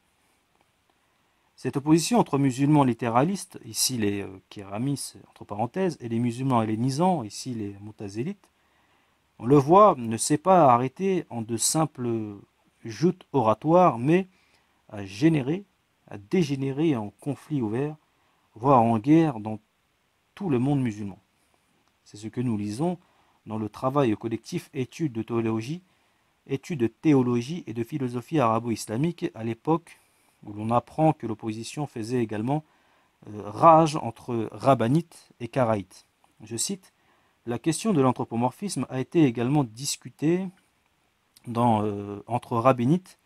Cette opposition entre musulmans littéralistes, ici les kéramis entre parenthèses, et les musulmans hellénisants, ici les moutazélites, on le voit, ne s'est pas arrêté en de simples joutes oratoires, mais a généré, a dégénéré en conflit ouvert, voire en guerre dans tout le monde musulman. C'est ce que nous lisons dans le travail collectif Études de théologie et de philosophie arabo-islamique à l'époque où l'on apprend que l'opposition faisait également rage entre rabbanites et karaïtes. Je cite, la question de l'anthropomorphisme a été également discutée entre rabbinites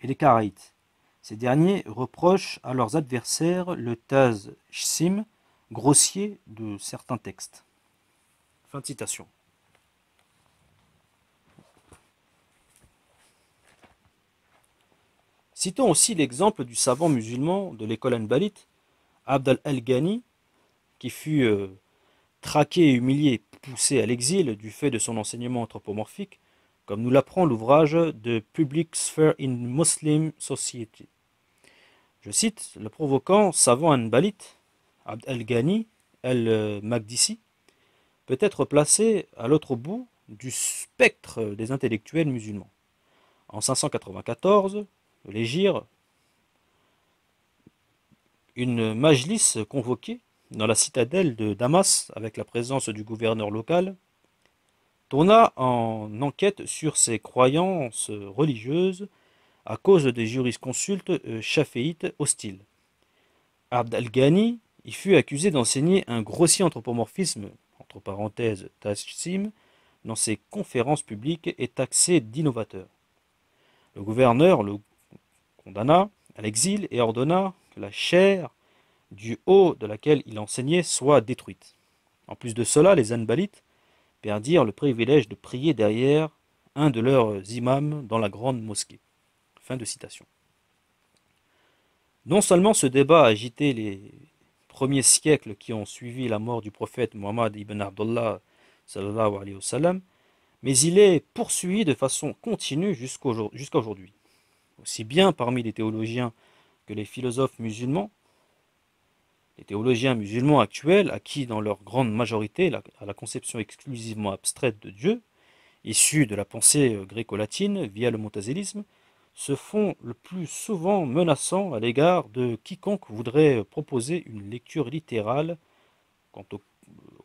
et les karaïtes. Ces derniers reprochent à leurs adversaires le tazshim grossier de certains textes. Fin de citation. Citons aussi l'exemple du savant musulman de l'école hanbalite, Abd al-Ghani, qui fut traqué, humilié et poussé à l'exil du fait de son enseignement anthropomorphique, comme nous l'apprend l'ouvrage de Public Sphere in Muslim Society. Je cite, le provoquant savant hanbalite, Abd al-Ghani al-Maqdisi, peut être placé à l'autre bout du spectre des intellectuels musulmans. En 594, l'Hégire, une majlis convoquée dans la citadelle de Damas avec la présence du gouverneur local, tourna en enquête sur ses croyances religieuses à cause des jurisconsultes chaféites hostiles. Abd al-Ghani y fut accusé d'enseigner un grossier anthropomorphisme, entre parenthèses tashsim, dans ses conférences publiques et taxé d'innovateur. Le gouverneur le condamna à l'exil et ordonna que la chaire du haut de laquelle il enseignait soit détruite. En plus de cela, les hanbalites perdirent le privilège de prier derrière un de leurs imams dans la grande mosquée. Fin de citation. Non seulement ce débat a agité les premiers siècles qui ont suivi la mort du prophète Muhammad ibn Abdullah sallallahu alayhi wa sallam, mais il est poursuivi de façon continue jusqu'à aujourd'hui. Aussi bien parmi les théologiens que les philosophes musulmans, les théologiens musulmans actuels, acquis dans leur grande majorité à la conception exclusivement abstraite de Dieu, issue de la pensée gréco-latine via le montazélisme, se font le plus souvent menaçants à l'égard de quiconque voudrait proposer une lecture littérale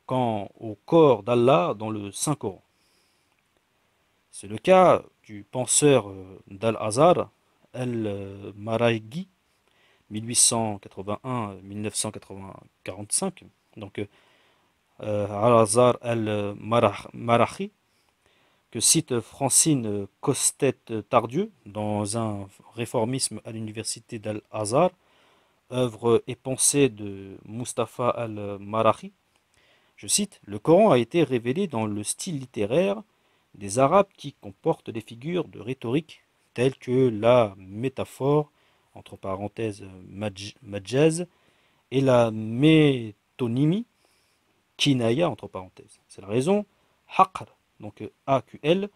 quant au corps d'Allah dans le Saint-Coran. C'est le cas du penseur d'Al-Azhar, Al-Maraghi, 1881-1945, donc Al-Azhar al-Marahi, que cite Francine Costet-Tardieu dans un réformisme à l'université d'Al-Azhar, œuvre et pensée de Mustafa al-Marahi. Je cite, le Coran a été révélé dans le style littéraire des Arabes qui comporte des figures de rhétorique telles que la métaphore, entre parenthèses majaz, et la métonymie, kinaya, entre parenthèses. C'est la raison, haqr, donc AQL,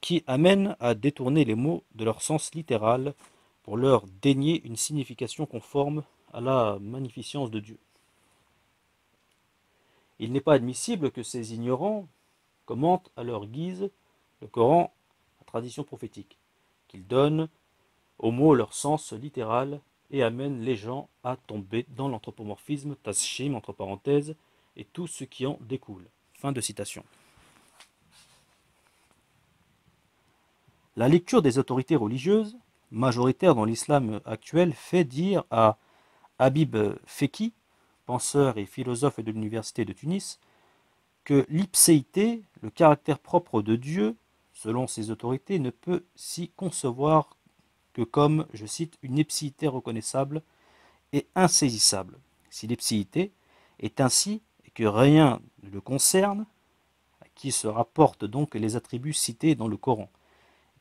qui amène à détourner les mots de leur sens littéral pour leur dénier une signification conforme à la magnificence de Dieu. Il n'est pas admissible que ces ignorants commentent à leur guise le Coran, la tradition prophétique, qu'ils donnent aux mots leur sens littéral et amènent les gens à tomber dans l'anthropomorphisme, tashim, entre parenthèses, et tout ce qui en découle. Fin de citation. La lecture des autorités religieuses, majoritaire dans l'islam actuel, fait dire à Habib Fekhi, penseur et philosophe de l'université de Tunis, que l'ipséité, le caractère propre de Dieu, selon ces autorités, ne peut s'y concevoir que comme, je cite, une ipséité reconnaissable et insaisissable. Si l'ipséité est ainsi et que rien ne le concerne, à qui se rapportent donc les attributs cités dans le Coran,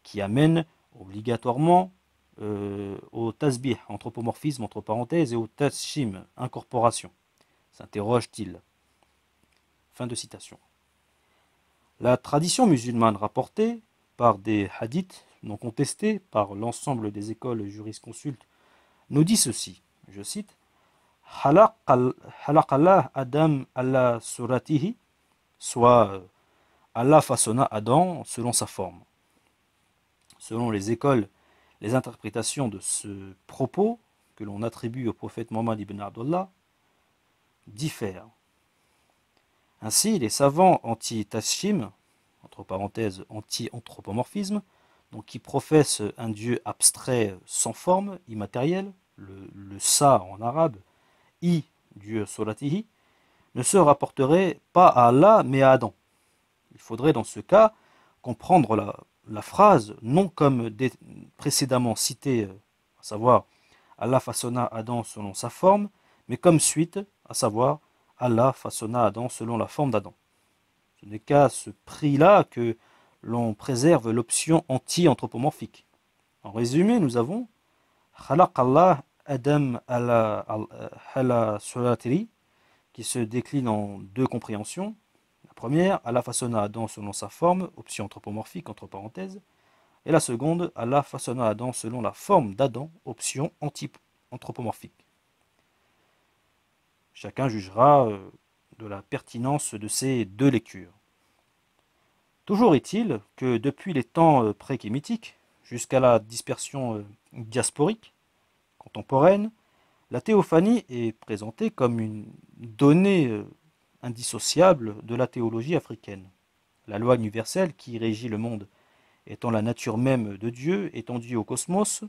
qui amènent obligatoirement au tasbih, anthropomorphisme entre parenthèses, et au tashim, incorporation, s'interroge-t-il. Fin de citation. La tradition musulmane rapportée par des hadiths non contestés par l'ensemble des écoles jurisconsultes nous dit ceci. je cite, Halaqallah Adam ala suratihi, soit Allah façonna Adam selon sa forme. Selon les écoles, les interprétations de ce propos que l'on attribue au prophète Mohammed ibn Abdullah diffèrent. Ainsi, les savants anti-tashim, entre parenthèses anti-anthropomorphisme, donc qui professent un Dieu abstrait sans forme, immatériel, le Sa en arabe, I, Dieu Solatihi, ne se rapporterait pas à Allah mais à Adam. Il faudrait dans ce cas comprendre la phrase non comme précédemment citée, à savoir Allah façonna Adam selon sa forme, mais comme suite, à savoir Allah façonna Adam selon la forme d'Adam. Ce n'est qu'à ce prix-là que l'on préserve l'option anti-anthropomorphique. En résumé, nous avons Khalaqallah Adam ala suratiri, qui se décline en deux compréhensions. La première, Allah façonna Adam selon sa forme, option anthropomorphique entre parenthèses. Et la seconde, Allah façonna Adam selon la forme d'Adam, option anthropomorphique. Chacun jugera de la pertinence de ces deux lectures. Toujours est-il que depuis les temps pré-kémitiques jusqu'à la dispersion diasporique contemporaine, la théophanie est présentée comme une donnée indissociable de la théologie africaine. La loi universelle qui régit le monde étant la nature même de Dieu étendue au cosmos,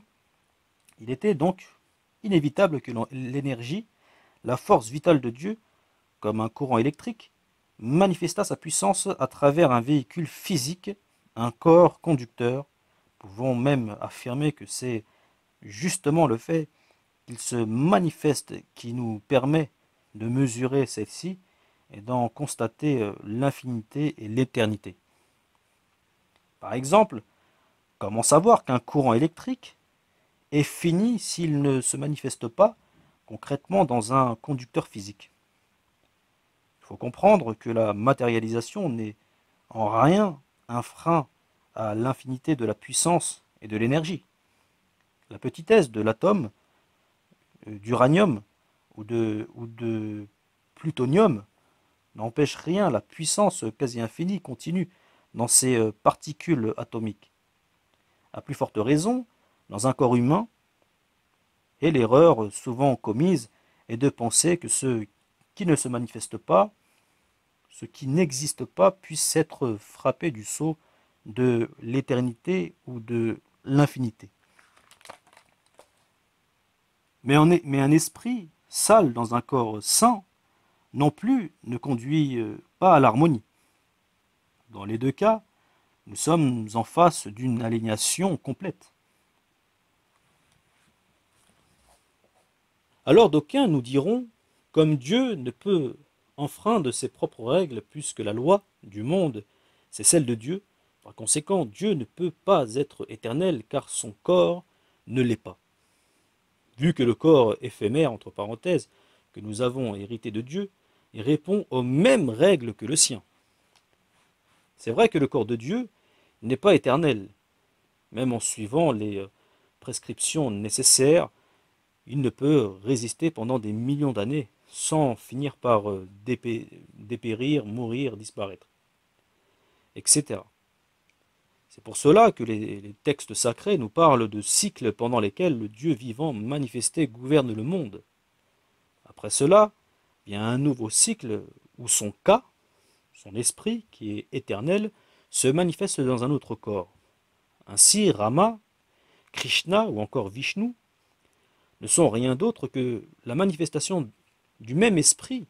il était donc inévitable que l'énergie, la force vitale de Dieu, comme un courant électrique, manifesta sa puissance à travers un véhicule physique, un corps conducteur. Pouvons même affirmer que c'est justement le fait qu'il se manifeste qui nous permet de mesurer celle-ci et d'en constater l'infinité et l'éternité. Par exemple, comment savoir qu'un courant électrique est fini s'il ne se manifeste pas concrètement dans un conducteur physique? Il faut comprendre que la matérialisation n'est en rien un frein à l'infinité de la puissance et de l'énergie. La petitesse de l'atome, d'uranium ou de plutonium n'empêche rien, la puissance quasi infinie continue dans ces particules atomiques. À plus forte raison, dans un corps humain, et l'erreur souvent commise est de penser que ce qui ne se manifeste pas, ce qui n'existe pas, puisse être frappé du sceau de l'éternité ou de l'infinité. Mais un esprit sale dans un corps sain, non plus, ne conduit pas à l'harmonie. Dans les deux cas, nous sommes en face d'une aliénation complète. Alors d'aucuns nous diront, comme Dieu ne peut enfreindre ses propres règles puisque la loi du monde, c'est celle de Dieu, par conséquent, Dieu ne peut pas être éternel car son corps ne l'est pas. Vu que le corps éphémère, entre parenthèses, que nous avons hérité de Dieu, il répond aux mêmes règles que le sien. C'est vrai que le corps de Dieu n'est pas éternel. Même en suivant les prescriptions nécessaires, il ne peut résister pendant des millions d'années sans finir par dépérir, mourir, disparaître, etc. C'est pour cela que les textes sacrés nous parlent de cycles pendant lesquels le Dieu vivant manifesté gouverne le monde. Après cela, vient un nouveau cycle où son Ka, son esprit, qui est éternel, se manifeste dans un autre corps. Ainsi, Rama, Krishna ou encore Vishnu ne sont rien d'autre que la manifestation du même esprit,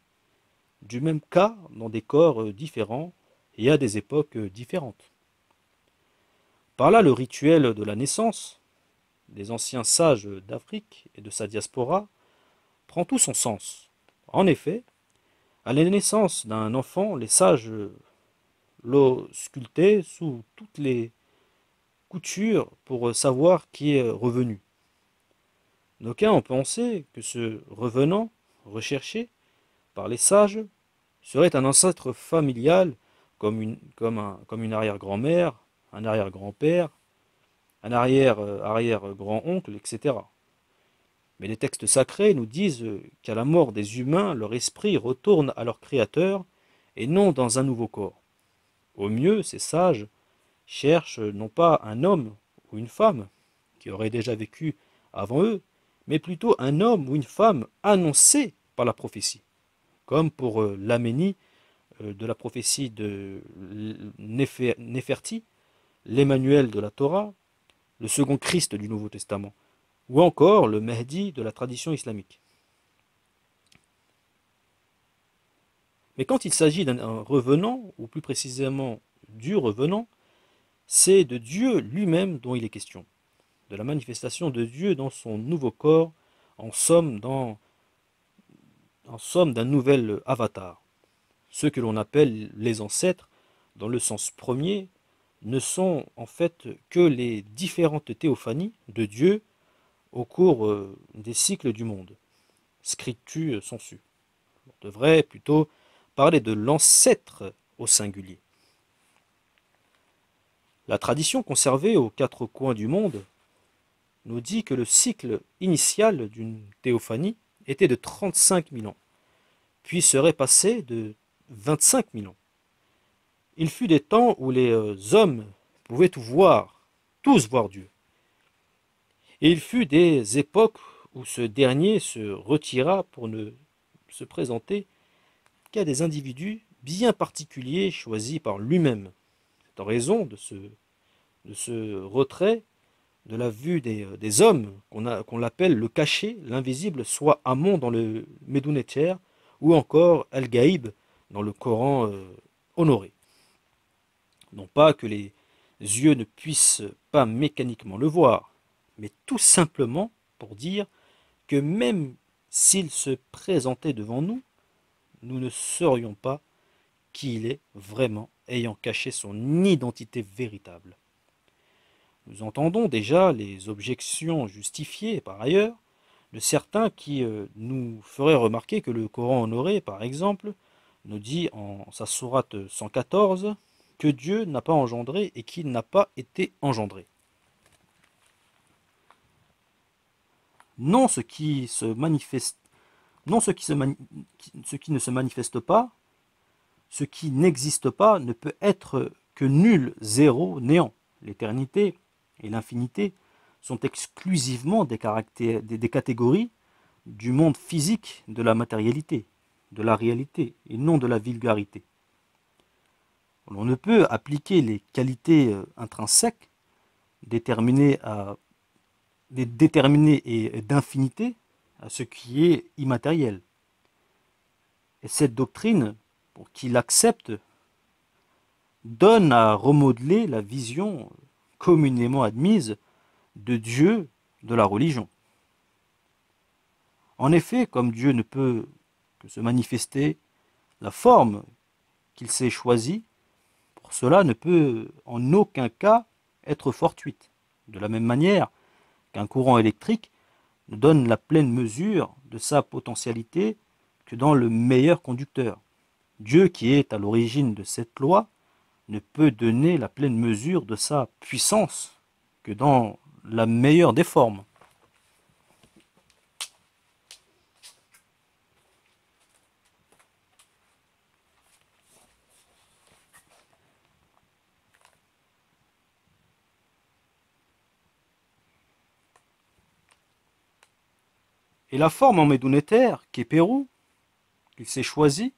du même Ka dans des corps différents et à des époques différentes. Par là, le rituel de la naissance des anciens sages d'Afrique et de sa diaspora prend tout son sens. En effet, à la naissance d'un enfant, les sages l'auscultaient sous toutes les coutures pour savoir qui est revenu. D'aucuns ont pensé que ce revenant, recherché par les sages, serait un ancêtre familial comme une arrière-grand-mère, un arrière-grand-père, un arrière-grand-oncle, etc. Mais les textes sacrés nous disent qu'à la mort des humains, leur esprit retourne à leur Créateur et non dans un nouveau corps. Au mieux, ces sages cherchent non pas un homme ou une femme qui aurait déjà vécu avant eux, mais plutôt un homme ou une femme annoncé par la prophétie, comme pour l'Aménie de la prophétie de Néferti, l'Emmanuel de la Torah, le second Christ du Nouveau Testament, ou encore le Mahdi de la tradition islamique. Mais quand il s'agit d'un revenant, ou plus précisément du revenant, c'est de Dieu lui-même dont il est question, de la manifestation de Dieu dans son nouveau corps, en somme d'un nouvel avatar. Ceux que l'on appelle les ancêtres, dans le sens premier, ne sont en fait que les différentes théophanies de Dieu au cours des cycles du monde. Scriptu sensu. On devrait plutôt parler de l'ancêtre au singulier. La tradition conservée aux quatre coins du monde nous dit que le cycle initial d'une théophanie était de 35 000 ans, puis serait passé de 25 000 ans. Il fut des temps où les hommes pouvaient tout voir, tous voir Dieu. Et il fut des époques où ce dernier se retira pour ne se présenter qu'à des individus bien particuliers choisis par lui-même. C'est en raison de ce retrait de la vue des hommes qu'on l'appelle le caché, l'invisible, soit Amon dans le Médounéter ou encore El-Gaïb dans le Coran honoré. Non pas que les yeux ne puissent pas mécaniquement le voir, mais tout simplement pour dire que même s'il se présentait devant nous, nous ne saurions pas qui il est vraiment, ayant caché son identité véritable. Nous entendons déjà les objections justifiées par ailleurs de certains qui nous feraient remarquer que le Coran honoré, par exemple, nous dit en sa sourate 114 que Dieu n'a pas engendré et qu'il n'a pas été engendré. Non, ce qui se manifeste, non ce qui, se mani- ce qui ne se manifeste pas, ce qui n'existe pas ne peut être que nul, zéro, néant. L'éternité et l'infinité sont exclusivement des catégories du monde physique de la matérialité, de la réalité, et non de la vulgarité. On ne peut appliquer les qualités intrinsèques déterminées et d'infinité à ce qui est immatériel. Et cette doctrine, pour qui l'accepte, donne à remodeler la vision communément admise de Dieu de la religion. En effet, comme Dieu ne peut que se manifester, la forme qu'il s'est choisie, pour cela ne peut en aucun cas être fortuite. De la même manière qu'un courant électrique ne donne la pleine mesure de sa potentialité que dans le meilleur conducteur. Dieu, qui est à l'origine de cette loi, ne peut donner la pleine mesure de sa puissance que dans la meilleure des formes. Et la forme en médounétaire, qu'est Pérou, qu'il s'est choisi,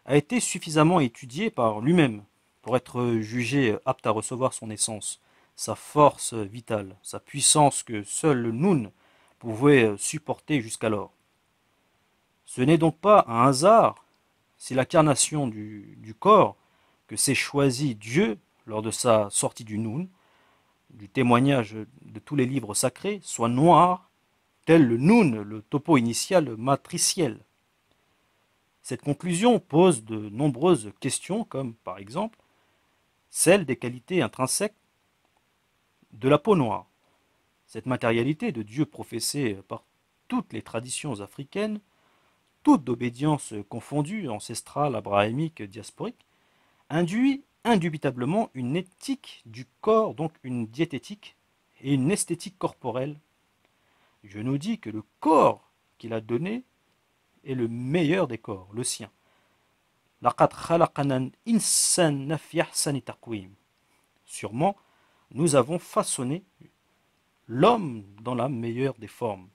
a été suffisamment étudiée par lui-même pour être jugé apte à recevoir son essence, sa force vitale, sa puissance que seul le Noun pouvait supporter jusqu'alors. Ce n'est donc pas un hasard si l'incarnation du corps que s'est choisi Dieu lors de sa sortie du Noun, du témoignage de tous les livres sacrés, soit noir, tel le Noun, le topo initial matriciel. Cette conclusion pose de nombreuses questions, comme par exemple celle des qualités intrinsèques de la peau noire. Cette matérialité de Dieu professée par toutes les traditions africaines, toutes d'obédience confondue, ancestrale, abrahamique, diasporique, induit indubitablement une éthique du corps, donc une diététique et une esthétique corporelle, Dieu nous dit que le corps qu'il a donné est le meilleur des corps, le sien. لَقَدْ خَلَقَنَا الْإِنسَانَ فِي أَحْسَنِ تَقْوِيمٍ. Sûrement, nous avons façonné l'homme dans la meilleure des formes.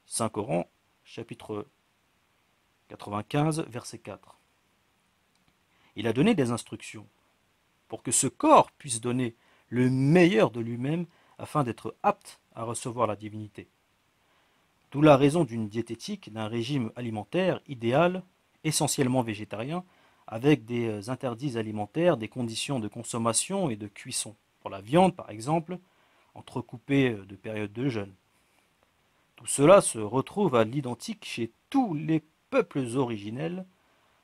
Saint Coran, chapitre 95, verset 4. Il a donné des instructions pour que ce corps puisse donner le meilleur de lui-même afin d'être apte à recevoir la divinité. D'où la raison d'une diététique, d'un régime alimentaire idéal, essentiellement végétarien, avec des interdits alimentaires, des conditions de consommation et de cuisson. Pour la viande, par exemple, entrecoupée de périodes de jeûne. Tout cela se retrouve à l'identique chez tous les peuples originels,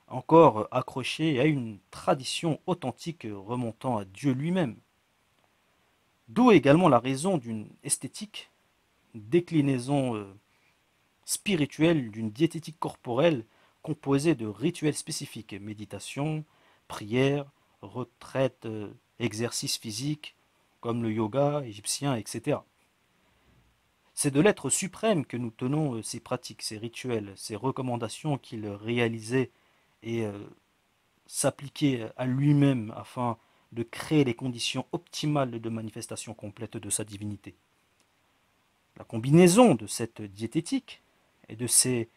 encore accrochés à une tradition authentique remontant à Dieu lui-même. D'où également la raison d'une esthétique, déclinaison spirituelle d'une diététique corporelle composée de rituels spécifiques, méditation, prière, retraite, exercice physique, comme le yoga égyptien, etc. C'est de l'être suprême que nous tenons ces pratiques, ces rituels, ces recommandations qu'il réalisait et s'appliquer à lui-même afin de créer les conditions optimales de manifestation complète de sa divinité. La combinaison de cette diététique et de ces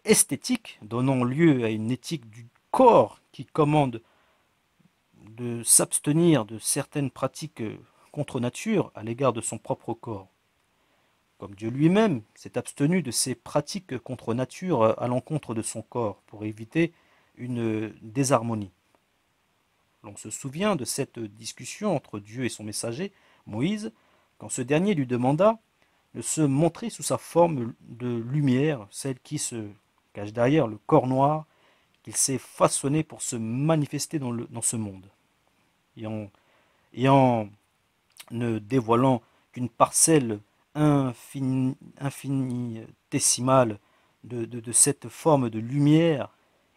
esthétiques donnant lieu à une éthique du corps qui commande de s'abstenir de certaines pratiques contre nature à l'égard de son propre corps. Comme Dieu lui-même s'est abstenu de ces pratiques contre nature à l'encontre de son corps pour éviter une désharmonie. L'on se souvient de cette discussion entre Dieu et son messager, Moïse, quand ce dernier lui demanda de se montrer sous sa forme de lumière, celle qui se cache derrière le corps noir qu'il s'est façonné pour se manifester dans ce monde. Et en ne dévoilant qu'une parcelle infinitésimale de cette forme de lumière,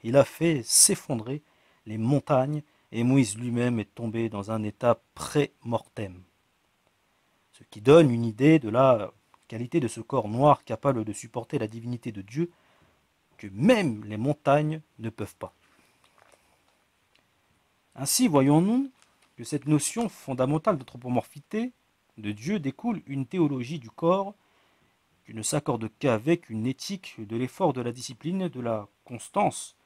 il a fait s'effondrer les montagnes et Moïse lui-même est tombé dans un état pré-mortem. Ce qui donne une idée de la qualité de ce corps noir capable de supporter la divinité de Dieu que même les montagnes ne peuvent pas. Ainsi, voyons-nous que cette notion fondamentale d'anthropomorphité de Dieu découle une théologie du corps qui ne s'accorde qu'avec une éthique de l'effort, de la discipline, de la constance,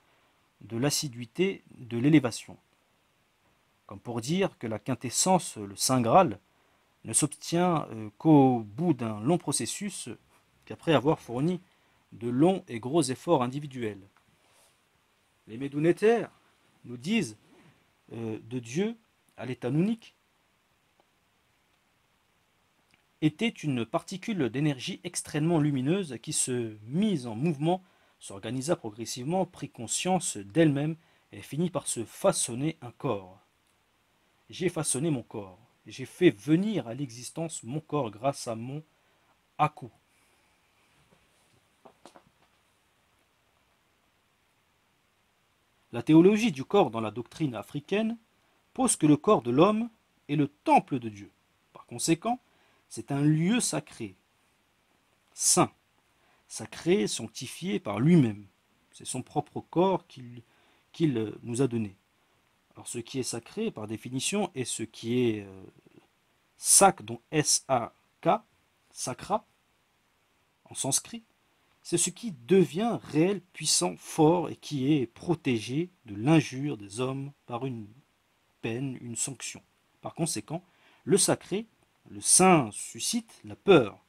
de l'assiduité, de l'élévation. Comme pour dire que la quintessence, le Saint Graal, ne s'obtient qu'au bout d'un long processus, qu'après avoir fourni de longs et gros efforts individuels. Les Médounétaires nous disent de Dieu à l'état nounique était une particule d'énergie extrêmement lumineuse qui se mise en mouvement, s'organisa progressivement, prit conscience d'elle-même et finit par se façonner un corps. J'ai façonné mon corps, j'ai fait venir à l'existence mon corps grâce à mon Aku. La théologie du corps dans la doctrine africaine pose que le corps de l'homme est le temple de Dieu. Par conséquent, c'est un lieu sacré, saint, sacré, sanctifié par lui-même. C'est son propre corps qu'il nous a donné. Alors ce qui est sacré, par définition, est ce qui est sac, donc S-A-K, sacra, en sanskrit. C'est ce qui devient réel, puissant, fort et qui est protégé de l'injure des hommes par une peine, une sanction. Par conséquent, le sacré, le saint suscite la peur,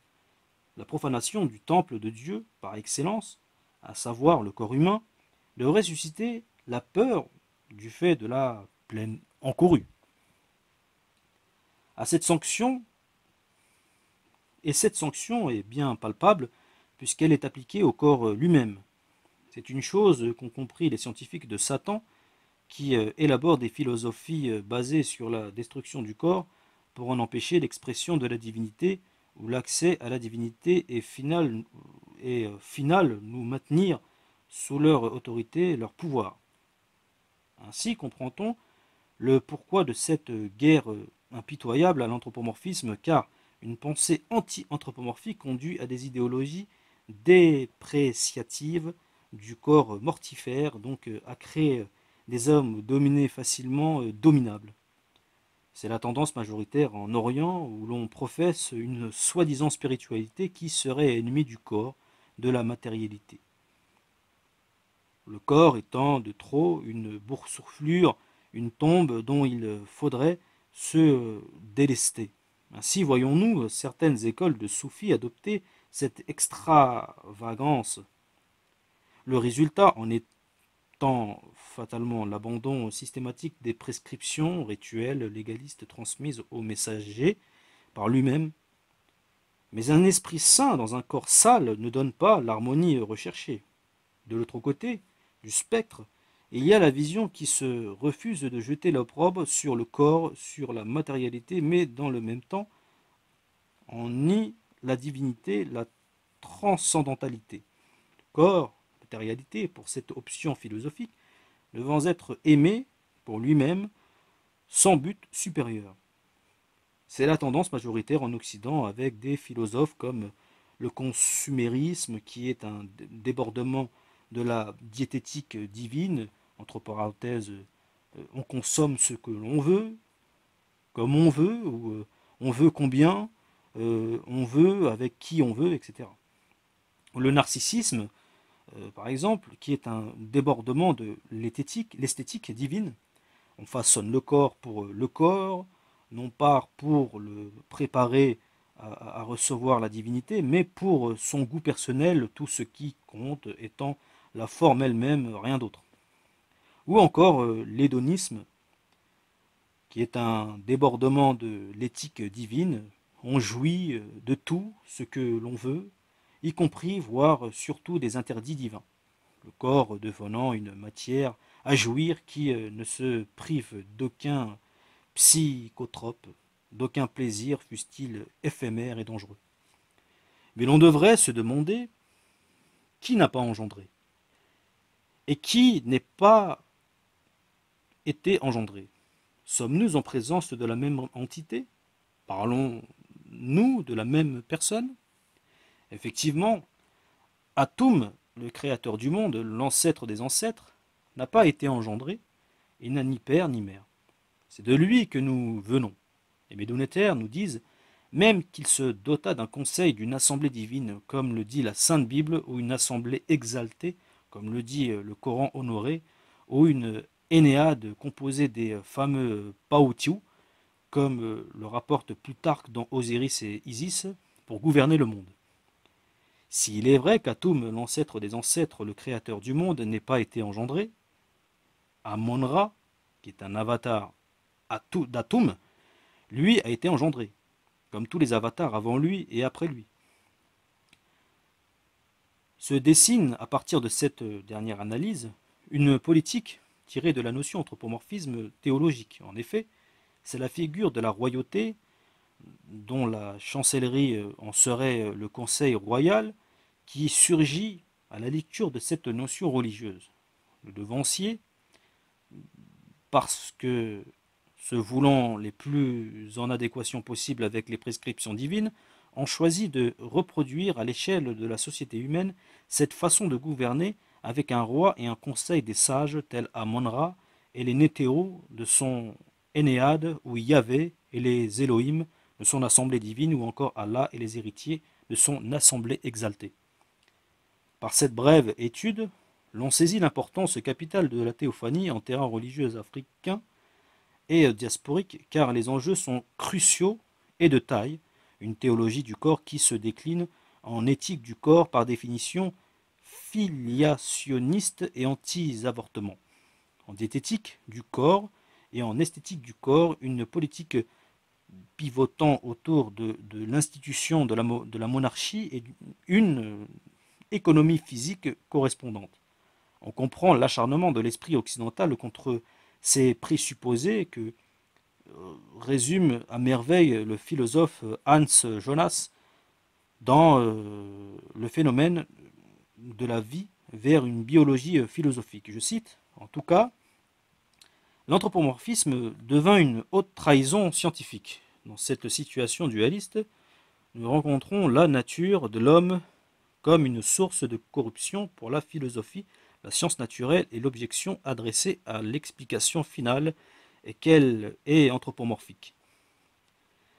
la profanation du temple de Dieu par excellence, à savoir le corps humain, devrait susciter la peur du fait de la plaine encourue. Cette sanction est bien palpable puisqu'elle est appliquée au corps lui-même. C'est une chose qu'ont compris les scientifiques de Satan qui élaborent des philosophies basées sur la destruction du corps pour en empêcher l'expression de la divinité ou l'accès à la divinité et final nous maintenir sous leur autorité, leur pouvoir. Ainsi comprend-on le pourquoi de cette guerre impitoyable à l'anthropomorphisme, car une pensée anti-anthropomorphique conduit à des idéologies dépréciatives du corps mortifère, donc à créer des hommes dominés facilement dominables. C'est la tendance majoritaire en Orient où l'on professe une soi-disant spiritualité qui serait ennemie du corps, de la matérialité. Le corps étant de trop une boursouflure, une tombe dont il faudrait se délester. Ainsi voyons-nous certaines écoles de soufis adopter cette extravagance. Le résultat en étant fatalement l'abandon systématique des prescriptions rituelles légalistes transmises au messager par lui-même. Mais un esprit sain dans un corps sale ne donne pas l'harmonie recherchée. De l'autre côté du spectre, il y a la vision qui se refuse de jeter l'opprobre sur le corps, sur la matérialité, mais dans le même temps, on nie la divinité, la transcendantalité. Le corps, matérialité, pour cette option philosophique, devant être aimé pour lui-même, sans but supérieur. C'est la tendance majoritaire en Occident avec des philosophes comme le consumérisme qui est un débordement de la diététique divine, entre parenthèses, on consomme ce que l'on veut, comme on veut, ou on veut combien, on veut, avec qui on veut, etc. Le narcissisme, par exemple, qui est un débordement de l'esthétique divine, on façonne le corps pour le corps, non pas pour le préparer à recevoir la divinité, mais pour son goût personnel, tout ce qui compte étant la forme elle-même, rien d'autre. Ou encore l'hédonisme, qui est un débordement de l'éthique divine. On jouit de tout ce que l'on veut, y compris, voire surtout des interdits divins. Le corps devenant une matière à jouir qui ne se prive d'aucun psychotrope, d'aucun plaisir, fût-il éphémère et dangereux. Mais l'on devrait se demander qui n'a pas engendré et qui n'est pas été engendré. Sommes-nous en présence de la même entité? Parlons-nous de la même personne? Effectivement, Atum, le créateur du monde, l'ancêtre des ancêtres, n'a pas été engendré et n'a ni père ni mère. C'est de lui que nous venons. Les Médonnétaires nous disent même qu'il se dota d'un conseil, d'une assemblée divine, comme le dit la Sainte Bible, ou une assemblée exaltée, comme le dit le Coran honoré, ou une Énéade composée des fameux Paoutiou, comme le rapporte Plutarque dans Osiris et Isis, pour gouverner le monde. S'il est vrai qu'Atum, l'ancêtre des ancêtres, le créateur du monde, n'ait pas été engendré, Amon-Ra, qui est un avatar d'Atum, lui a été engendré, comme tous les avatars avant lui et après lui. Se dessine, à partir de cette dernière analyse, une politique tirée de la notion anthropomorphisme théologique. En effet, c'est la figure de la royauté, dont la chancellerie en serait le conseil royal, qui surgit à la lecture de cette notion religieuse. Le devancier, parce que se voulant les plus en adéquation possible avec les prescriptions divines, ont choisi de reproduire à l'échelle de la société humaine cette façon de gouverner avec un roi et un conseil des sages tels Amon-Ra et les Nétéros de son Énéade ou Yahvé et les Élohim de son assemblée divine ou encore Allah et les héritiers de son assemblée exaltée. Par cette brève étude, l'on saisit l'importance capitale de la théophanie en terrain religieux africain et diasporique, car les enjeux sont cruciaux et de taille, une théologie du corps qui se décline en éthique du corps par définition filiationniste et anti-avortement, en diététique du corps et en esthétique du corps, une politique pivotant autour de l'institution de la monarchie et une économie physique correspondante. On comprend l'acharnement de l'esprit occidental contre ces présupposés que résume à merveille le philosophe Hans Jonas dans le phénomène de la vie vers une biologie philosophique. Je cite, en tout cas, l'anthropomorphisme devint une haute trahison scientifique. Dans cette situation dualiste, nous rencontrons la nature de l'homme comme une source de corruption pour la philosophie, la science naturelle et l'objection adressée à l'explication finale et qu'elle est anthropomorphique.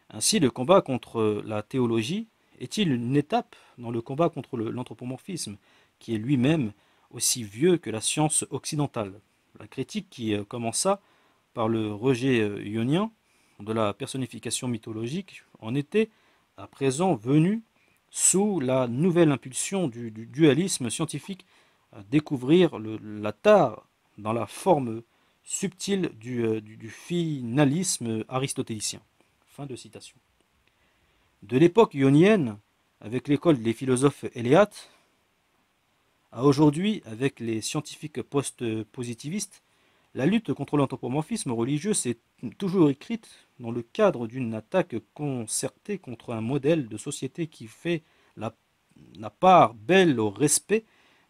Ainsi, le combat contre la théologie est-il une étape dans le combat contre l'anthropomorphisme, qui est lui-même aussi vieux que la science occidentale? La critique qui commença par le rejet ionien de la personnification mythologique en était à présent venue sous la nouvelle impulsion du dualisme scientifique à découvrir la tare dans la forme subtile du finalisme aristotélicien. Fin de citation. De l'époque ionienne, avec l'école des philosophes éléates, à aujourd'hui, avec les scientifiques post-positivistes, la lutte contre l'anthropomorphisme religieux s'est toujours écrite dans le cadre d'une attaque concertée contre un modèle de société qui fait la, la part belle au respect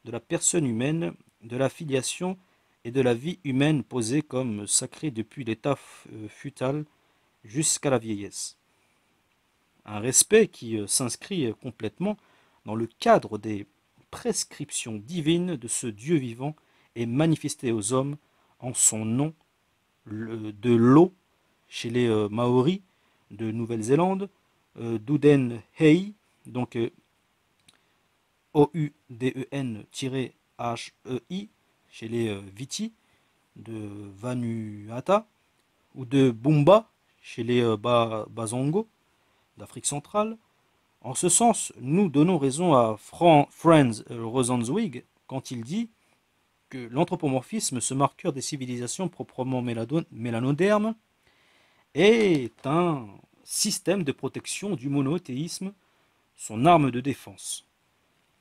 de la personne humaine, de la filiation et de la vie humaine posée comme sacrée depuis l'état fœtal jusqu'à la vieillesse. Un respect qui s'inscrit complètement dans le cadre des prescriptions divines de ce Dieu vivant et manifesté aux hommes en son nom de l'eau chez les Maoris de Nouvelle-Zélande, d'Uden-Hei, donc O-U-D-E-N-H-E-I, chez les Viti de Vanuatu, ou de Bumba chez les Bazongo d'Afrique centrale. En ce sens, nous donnons raison à Franz Rosenzweig quand il dit que l'anthropomorphisme, ce marqueur des civilisations proprement mélanodermes, est un système de protection du monothéisme, son arme de défense,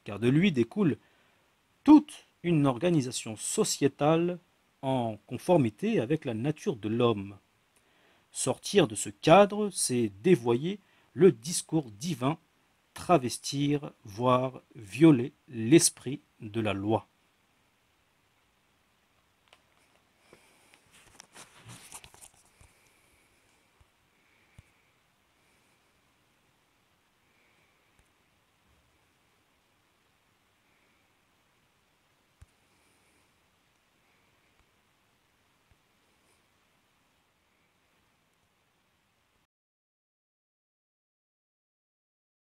car de lui découle toute une organisation sociétale en conformité avec la nature de l'homme. Sortir de ce cadre, c'est dévoyer le discours divin, travestir, voire violer l'esprit de la loi.